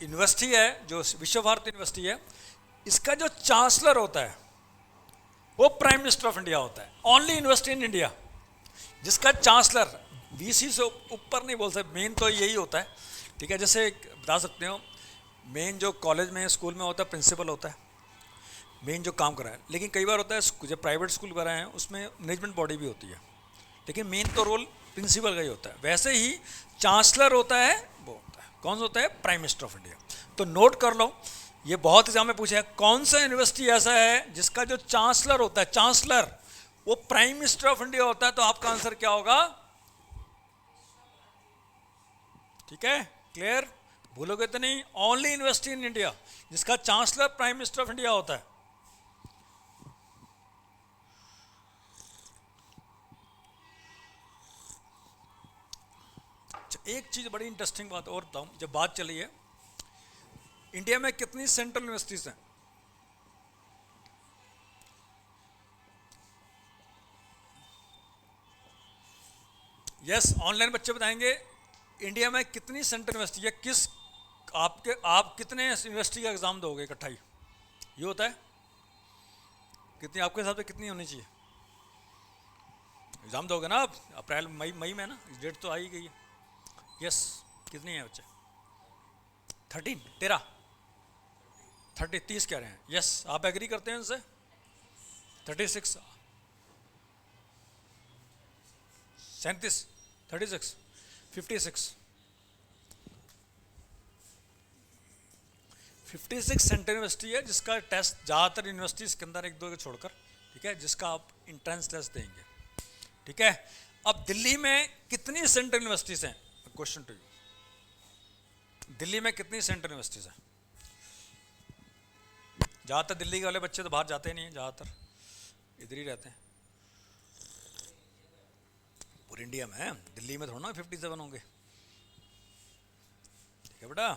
यूनिवर्सिटी है जो विश्व भारती यूनिवर्सिटी है, इसका जो चांसलर होता है वो प्राइम मिनिस्टर ऑफ इंडिया होता है। ओनली यूनिवर्सिटी इन इंडिया जिसका चांसलर वीसी से ऊपर नहीं बोल सकते, मेन तो यही होता है। ठीक है, जैसे बता सकते हो, मेन जो कॉलेज में स्कूल में होता है प्रिंसिपल होता है, मेन जो काम कराए। लेकिन कई बार होता है जो प्राइवेट स्कूल कराए हैं उसमें मैनेजमेंट बॉडी भी होती है, लेकिन मेन तो रोल प्रिंसिपल का ही होता है। वैसे ही चांसलर होता है, वो होता है, कौन सा होता है? Prime minister of India. तो नोट कर लो, ये बहुत एग्जाम में पूछा है, कौन सा यूनिवर्सिटी ऐसा है जिसका जो चांसलर होता है, चांसलर वो प्राइम मिनिस्टर ऑफ इंडिया होता है? तो आपका आंसर क्या होगा? ठीक है, क्लियर? भूलोगे तो नहीं। ओनली यूनिवर्सिटी इन इंडिया जिसका chancellor prime minister of India होता है। एक चीज बड़ी इंटरेस्टिंग बात और बताऊं, जब बात चली है, इंडिया में कितनी सेंट्रल यूनिवर्सिटीज हैं? यस, ऑनलाइन बच्चे बताएंगे इंडिया में कितनी सेंट्रल यूनिवर्सिटी है। किस आप कितने यूनिवर्सिटी का एग्जाम दोगे इकट्ठा ही? ये होता है कितनी, आपके हिसाब से कितनी होनी चाहिए? एग्जाम दोगे ना आप अप्रैल मई में ना, डेट तो आ ही गई है। यस, कितनी है बच्चे? 13 30 कह रहे हैं। यस, आप एग्री करते हैं उनसे? 36 37 36 56 सेंट्रल यूनिवर्सिटी है जिसका टेस्ट ज़्यादातर यूनिवर्सिटीज़ के अंदर एक दो के छोड़कर, ठीक है, जिसका आप इंट्रेंस टेस्ट देंगे। ठीक है, अब दिल्ली में कितनी सेंट्रल यूनिवर्सिटीज़ हैं? क्वेश्चन टू यू, दिल्ली में कितनी सेंट्रल यूनिवर्सिटीज़ हैं? ज़्यादातर दिल्ली के वाले बच्चे तो बाहर जाते ही नहीं हैं, ज़्यादातर इधर ही रहते हैं। पूरे इंडिया में है, दिल्ली में थोड़ा ना 57 होंगे। ठीक है बेटा,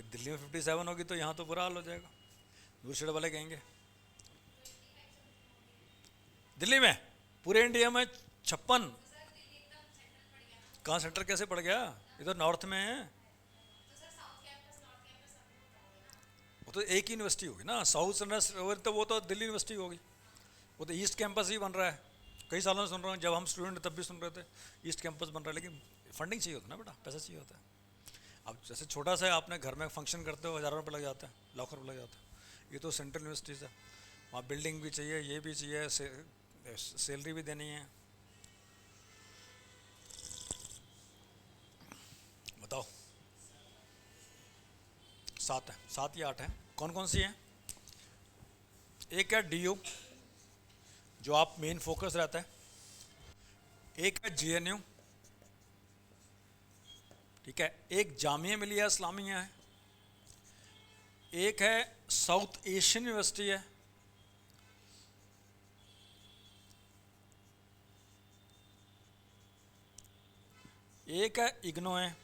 दिल्ली में 57 होगी तो यहाँ तो बुरा हाल हो जाएगा, दूसरे वाले कहेंगे। दिल्ली में पूरे इंडिया में 56। कहाँ सेंटर कैसे पड़ गया? इधर नॉर्थ में है। वो तो एक ही यूनिवर्सिटी होगी ना, साउथ सेंटर तो वो तो दिल्ली यूनिवर्सिटी होगी। वो तो ईस्ट कैंपस ही बन रहा है, कई सालों से सुन रहा हूँ, जब हम स्टूडेंट तब भी सुन रहे थे ईस्ट कैंपस बन रहा है। लेकिन फंडिंग चाहिए होता है ना बेटा, पैसा चाहिए होता है। अब जैसे छोटा सा है, आपने घर में फंक्शन करते हो, हज़ारों रुपये लग जाते हैं, लाखों रुपये लग जाते हैं। ये तो सेंट्रल यूनिवर्सिटीज़ है, वहाँ बिल्डिंग भी चाहिए, ये भी चाहिए, सैलरी भी देनी है। बताओ, 7 है, 7 या 8 है? कौन कौन सी हैं? एक है DU जो आप मेन फोकस रहता है, एक है JNU, ठीक है, एक जामिया मिलिया इस्लामिया है, एक है साउथ एशियन यूनिवर्सिटी है, एक है इग्नो है,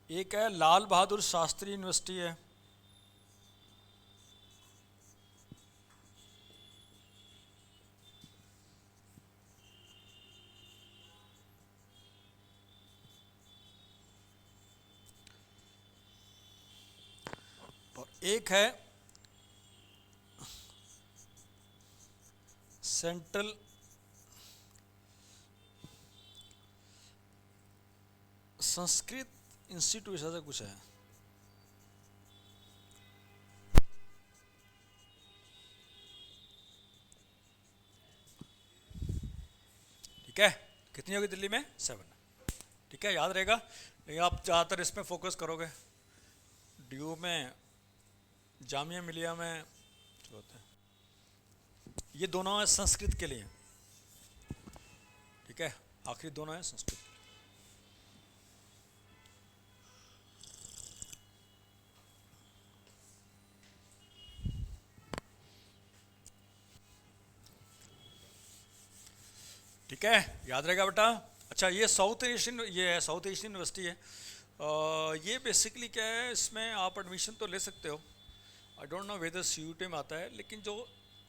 एक है लाल बहादुर शास्त्री यूनिवर्सिटी है, और एक है सेंट्रल संस्कृत इंस्टीट्यूट ऐसा कुछ है। ठीक है, कितनी होगी दिल्ली में? 7। ठीक है, याद रहेगा। लेकिन आप ज़्यादातर इसमें फोकस करोगे, DU में, जामिया मिलिया में जो होता है, ये दोनों है संस्कृत के लिए। ठीक है, आखिरी दोनों है संस्कृत। ठीक है, याद रहेगा बेटा। अच्छा, ये साउथ एशियन, ये है साउथ एशियन यूनिवर्सिटी है। ये बेसिकली क्या है, इसमें आप एडमिशन तो ले सकते हो, I don't know whether CUT में आता है, लेकिन जो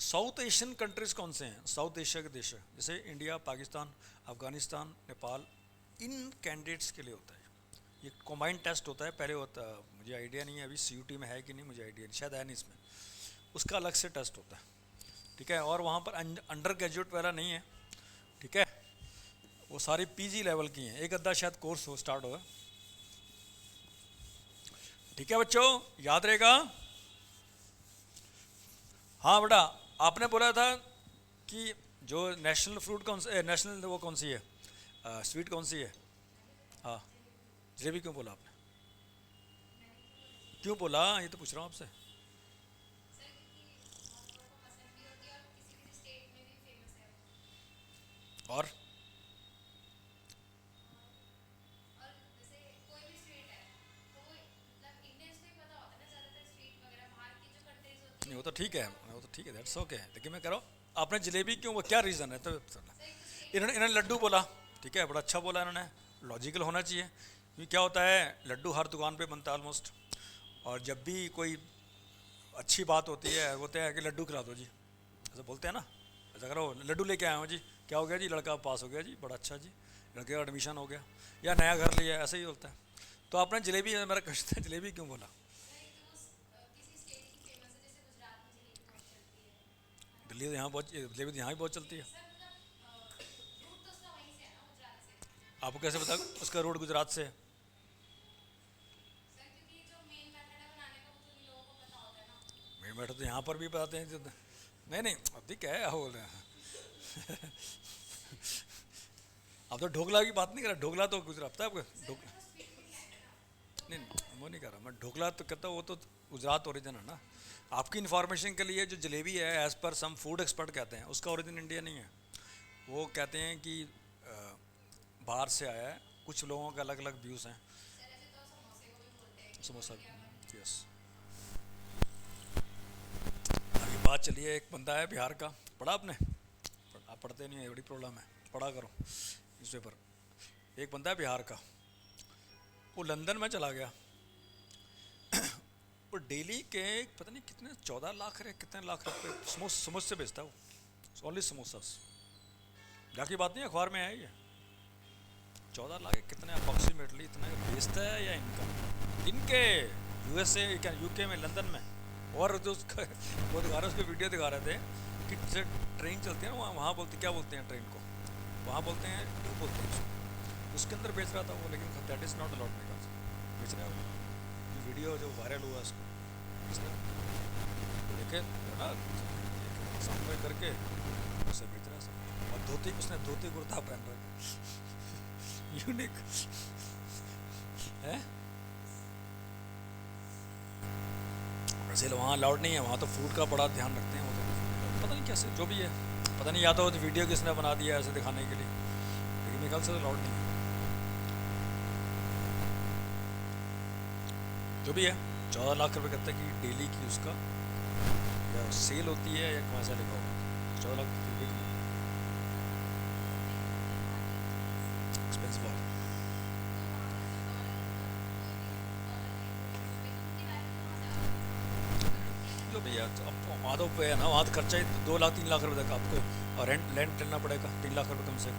साउथ एशियन कंट्रीज कौन से हैं, साउथ एशिया के देश है, जैसे इंडिया, पाकिस्तान, अफगानिस्तान, नेपाल, इन कैंडिडेट्स के लिए होता है ये कॉम्बाइंड टेस्ट होता है। पहले होता, मुझे आइडिया नहीं है अभी CUT में है कि नहीं, मुझे आइडिया नहीं, शायद है नहीं इसमें, उसका अलग से टेस्ट होता है। ठीक है, और वहाँ पर अंडर ग्रेजुएट वगैरह नहीं है। ठीक है, वो सारी PG लेवल की हैं, एक अद्धा शायद कोर्स हो स्टार्ट होगा। ठीक है बच्चों, याद रहेगा। हाँ बेटा, आपने बोला था कि जो नेशनल फ्रूट कौन सा, नेशनल वो कौन सी है, स्वीट कौन सी है? हाँ, जलेबी क्यों बोला आपने? क्यों बोला, ये तो पूछ रहा हूँ आपसे। और नहीं, वो तो ठीक है, वो तो ठीक है, दैट्स ओके। लेकिन मैं कह रहा हूँ आपने जलेबी क्यों, वो क्या रीज़न है? तो इन्होंने लड्डू बोला, ठीक है, बड़ा अच्छा बोला इन्होंने, लॉजिकल होना चाहिए। क्योंकि क्या होता है, लड्डू हर दुकान पे बनता है ऑलमोस्ट, और जब भी कोई अच्छी बात होती है वो तो है कि लड्डू खिला दो जी, ऐसा बोलते हैं ना। ऐसा करो, लड्डू लेके आया हूँ जी, क्या हो गया जी, लड़का पास हो गया जी, बड़ा अच्छा जी, लड़के का एडमिशन हो गया, या नया घर लिया, ऐसे ही होता है। तो आपने जलेबी, मेरा क्वेश्चन है, जलेबी क्यों बोला? दिल्ली तो यहाँ बहुत, जलेबी तो यहाँ भी बहुत चलती है। आपको कैसे पता उसका रूट गुजरात से है? मेन बैठो तो यहाँ पर भी बताते हैं नहीं नहीं, अभी क्या है बोल रहे हैं। अब तो ढोकला की बात नहीं कर रहा, ढोकला तो गुजरात, पता है आपको ढोकला? नहीं नहीं, वो नहीं कर रहा मैं, ढोकला तो कहता हूँ वो तो गुजरात ओरिजिन है ना। आपकी इन्फॉर्मेशन के लिए जो जलेबी है, as per some food expert कहते हैं, उसका ओरिजिन इंडिया नहीं है। वो कहते हैं कि बाहर से आया है, कुछ लोगों के अलग अलग व्यूज़ हैं। समोसा, यस। अभी बात चलिए, एक बंदा है बिहार का, पढ़ा आपने? आप पढ़ते नहीं है, बड़ी प्रॉब्लम है, पढ़ा करो न्यूज़पेपर। एक बंदा है बिहार का, वो लंदन में चला गया, वो डेली के पता नहीं कितने 14 लाख कितने लाख रुपए समोसे बेचता है वो, ओनली समोसास। जाकी बात नहीं, अखबार में है ये। 14 लाख कितने अप्रॉक्सीमेटली इतना बेचता है, या इनके USA क्या UK में, लंदन में। और जो उसका वो दिखा रहे, उसको वीडियो दिखा रहे थे कि जैसे ट्रेन चलती है ना, वहाँ बोलते, क्या बोलते हैं ट्रेन को, वहाँ बोलते हैं ट्यूब बोलते हैं उसको, उसके अंदर बेच रहा था वो। लेकिन दैट इज़ नॉट अलाउड मेरे ख्याल, बेच रहा है वो। वीडियो जो वायरल हुआ उसको देखे ना, सामने करके उसे बेच रहा है। और धोती, उसने धोती कुर्ता पहन रखा, यूनिक है। वैसे वहाँ अलाउड नहीं है, वहाँ तो फूड का बड़ा ध्यान रखते हैं वो तो, पता नहीं कैसे जो भी है, पता नहीं, या तो वीडियो किसने बना दिया ऐसे दिखाने के लिए, लेकिन मेरे ख्याल से अलाउड नहीं है। जो भी है 14 लाख रुपए कहते हैं कि डेली की उसका या सेल होती है या कहाँ से लिखा होगा, 14 लाख रुपये की एक्सपेंसिव है। जो भी है अब वहाँ तो पे है ना, वहाँ तो खर्चा ही 2 लाख 3 लाख रुपए तक आपको, और रेंट लेना पड़ेगा 3 लाख रुपए कम से कम।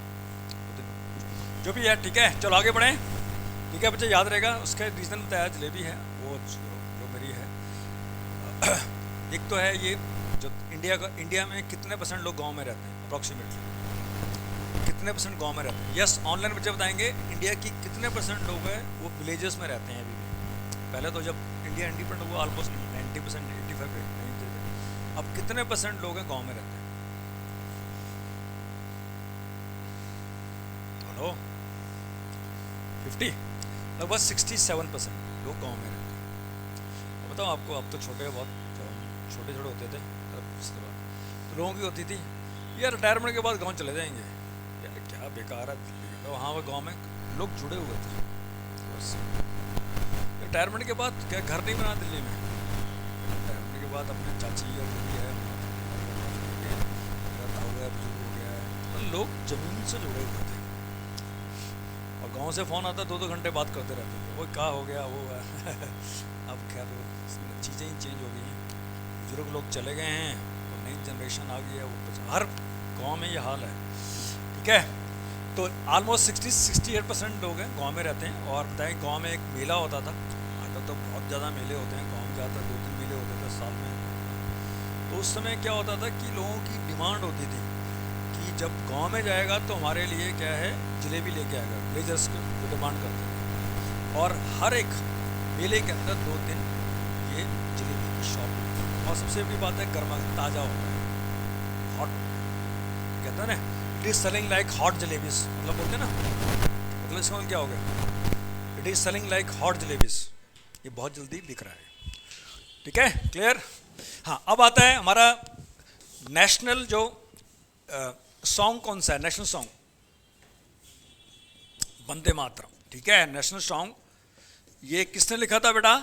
जो भी है ठीक है, चलो आगे बढ़ें। ठीक है बच्चे, याद रहेगा उसका रीज़न बताया, जलेबी है वो जो मेरी है। एक तो है ये जो इंडिया में कितने % लोग गांव में रहते हैं, अप्रॉक्सीमेटली कितने % गांव में रहते हैं। यस, ऑनलाइन बच्चे बताएंगे इंडिया की कितने % लोग हैं वो विलेजेस में रहते हैं अभी भी। पहले तो जब इंडिया इंडिपेंडेंट हुआ ऑलमोस्ट 90%, 85, अब कितने % लोग हैं गांव में रहते हैं? हेलो, 50, लगभग 67% लोग गांव में रहते हैं। बताओ आपको, अब तो छोटे बहुत, जब हम छोटे होते थे तो लोगों की होती थी यार रिटायरमेंट के बाद गांव चले जाएंगे, यार क्या बेकार है दिल्ली का। वहाँ गांव में लोग जुड़े हुए थे बस। रिटायरमेंट के बाद क्या घर नहीं बना दिल्ली में, रिटायरमेंट के बाद अपने चाची और दीदी है, मेरा ताऊ है, बुजुर्ग हो गया है, तो लोग जमीन से जुड़े हुए थे। और गांव से फ़ोन आता 2-2 घंटे बात करते रहते थे, वो क्या हो गया वो है। अब खैर चीज़ें ही चेंज हो गई हैं, बुजुर्ग लोग चले गए हैं और नई जनरेशन आ गई है, वो हर गांव में ये हाल है। ठीक है, तो ऑलमोस्ट 68% लोग हैं गांव में रहते हैं। और बताएं, गांव में एक मेला होता था, आजकल तो बहुत ज़्यादा मेले होते हैं गांव में, ज़्यादातर 2-3 मेले होते थे साल में। तो उस समय क्या होता था कि लोगों की डिमांड होती थी कि जब गांव में जाएगा तो हमारे लिए क्या है, जलेबी लेके आएगा, विलेजर्स को डिमांड करते थे। और हर एक मेले के अंदर 2 दिन ये जलेबी की शॉप होती है। और सबसे बड़ी बात है, गर्मा ताज़ा होता है, हॉट कहते हैं ना, it is selling like hot jalebis, मतलब बोलते हैं ना, मतलब इसका मतलब क्या हो गया, it is selling like hot jalebis, ये बहुत जल्दी बिक रहा है। ठीक है, क्लियर। हाँ, अब आता है हमारा नेशनल जो सॉन्ग कौन सा है, नेशनल सॉन्ग वंदे मातरम। ठीक है, नेशनल सॉन्ग ये किसने लिखा था बेटा?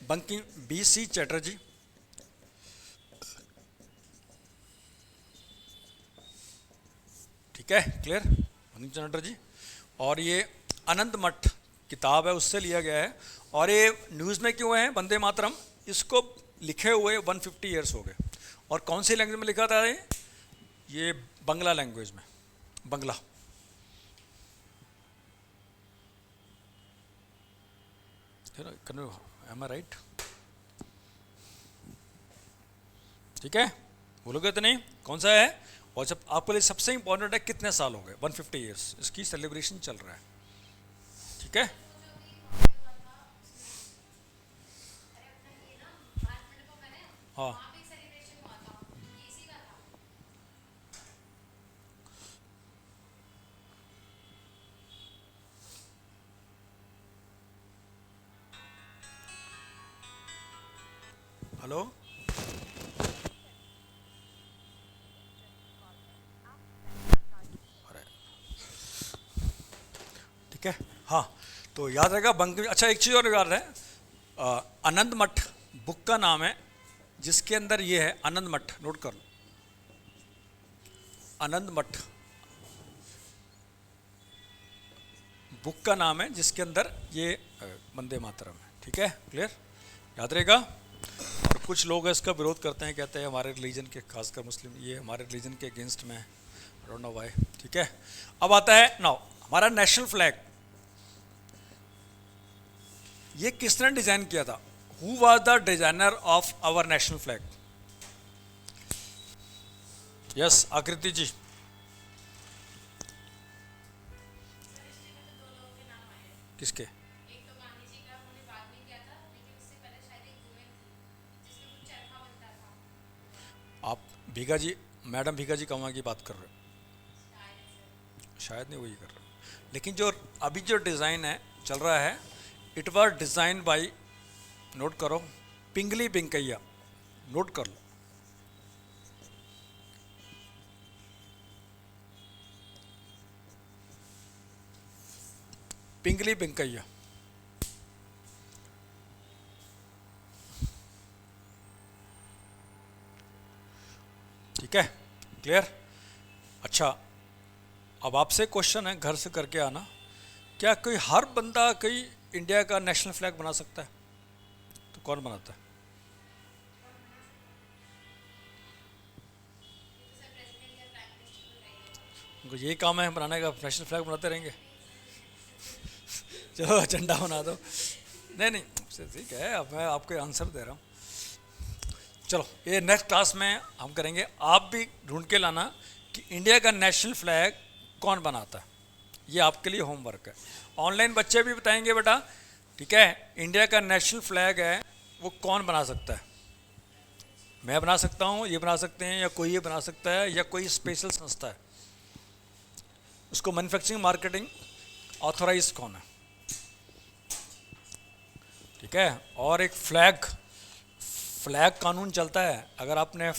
बंकिम BC चटर्जी। ठीक है, क्लियर, बंकिम चटर्जी। और ये आनंद मठ किताब है उससे लिया गया है। और ये न्यूज़ में क्यों है वंदे मातरम, इसको लिखे हुए 150 ईयर्स हो गए। और कौन सी लैंग्वेज में लिखा था ये बंगला लैंग्वेज में, बंगला। एम आई राइट? ठीक है, बोलोगे तो नहीं कौन सा है। और जब आपके लिए सबसे इंपॉर्टेंट है कितने साल हो गए, 150 ईयर्स, इसकी सेलिब्रेशन चल रहा है। ठीक है, हाँ हेलो, ठीक है, हाँ तो याद रहेगा बंकिम। अच्छा एक चीज़ और याद है, आनंद मठ बुक का नाम है जिसके अंदर ये है, आनंद मठ, नोट कर लो, आनंद मठ बुक का नाम है जिसके अंदर ये वंदे मातरम है। ठीक है, क्लियर, याद रहेगा। और कुछ लोग इसका विरोध करते हैं, कहते हैं हमारे रिलीजन के, खासकर मुस्लिम, ये हमारे रिलीजन के अगेंस्ट में है, आई डोंट नो व्हाई। ठीक है, अब आता है नाउ हमारा नेशनल फ्लैग, ये किसने डिजाइन किया था? Who was the designer of our national flag? Yes, Aakriti ji. किसके? आप भीगा जी, मैडम भीगा जी कौवा की बात कर रहे हो? शायद नहीं वही कर रहे हो, लेकिन जो अभी जो डिज़ाइन है चल रहा है, it was design by, note करो, पिंगली पिंकैया, नोट कर लो। पिंगली पिंकैया, ठीक है, क्लियर। अच्छा, अब आपसे क्वेश्चन है, घर से करके आना, क्या कोई हर बंदा कोई इंडिया का नेशनल फ्लैग बना सकता है? तो कौन बनाता है? उनको यही काम है बनाने का, नेशनल फ्लैग बनाते रहेंगे। चलो झंडा बना दो। नहीं नहीं, ठीक है, अब मैं आपको आंसर दे रहा हूँ। चलो, ये नेक्स्ट क्लास में हम करेंगे, आप भी ढूंढ के लाना कि इंडिया का नेशनल फ्लैग कौन बनाता है। ये आपके लिए होमवर्क है। ऑनलाइन बच्चे भी बताएंगे बेटा, ठीक है, इंडिया का नेशनल फ्लैग है वो कौन बना सकता है। मैं बना सकता हूँ, ये बना सकते हैं, या कोई ये बना सकता है, या कोई स्पेशल संस्था है, उसको मैन्युफैक्चरिंग मार्केटिंग ऑथोराइज कौन है, ठीक है। और एक फ्लैग कानून चलता है, अगर आपने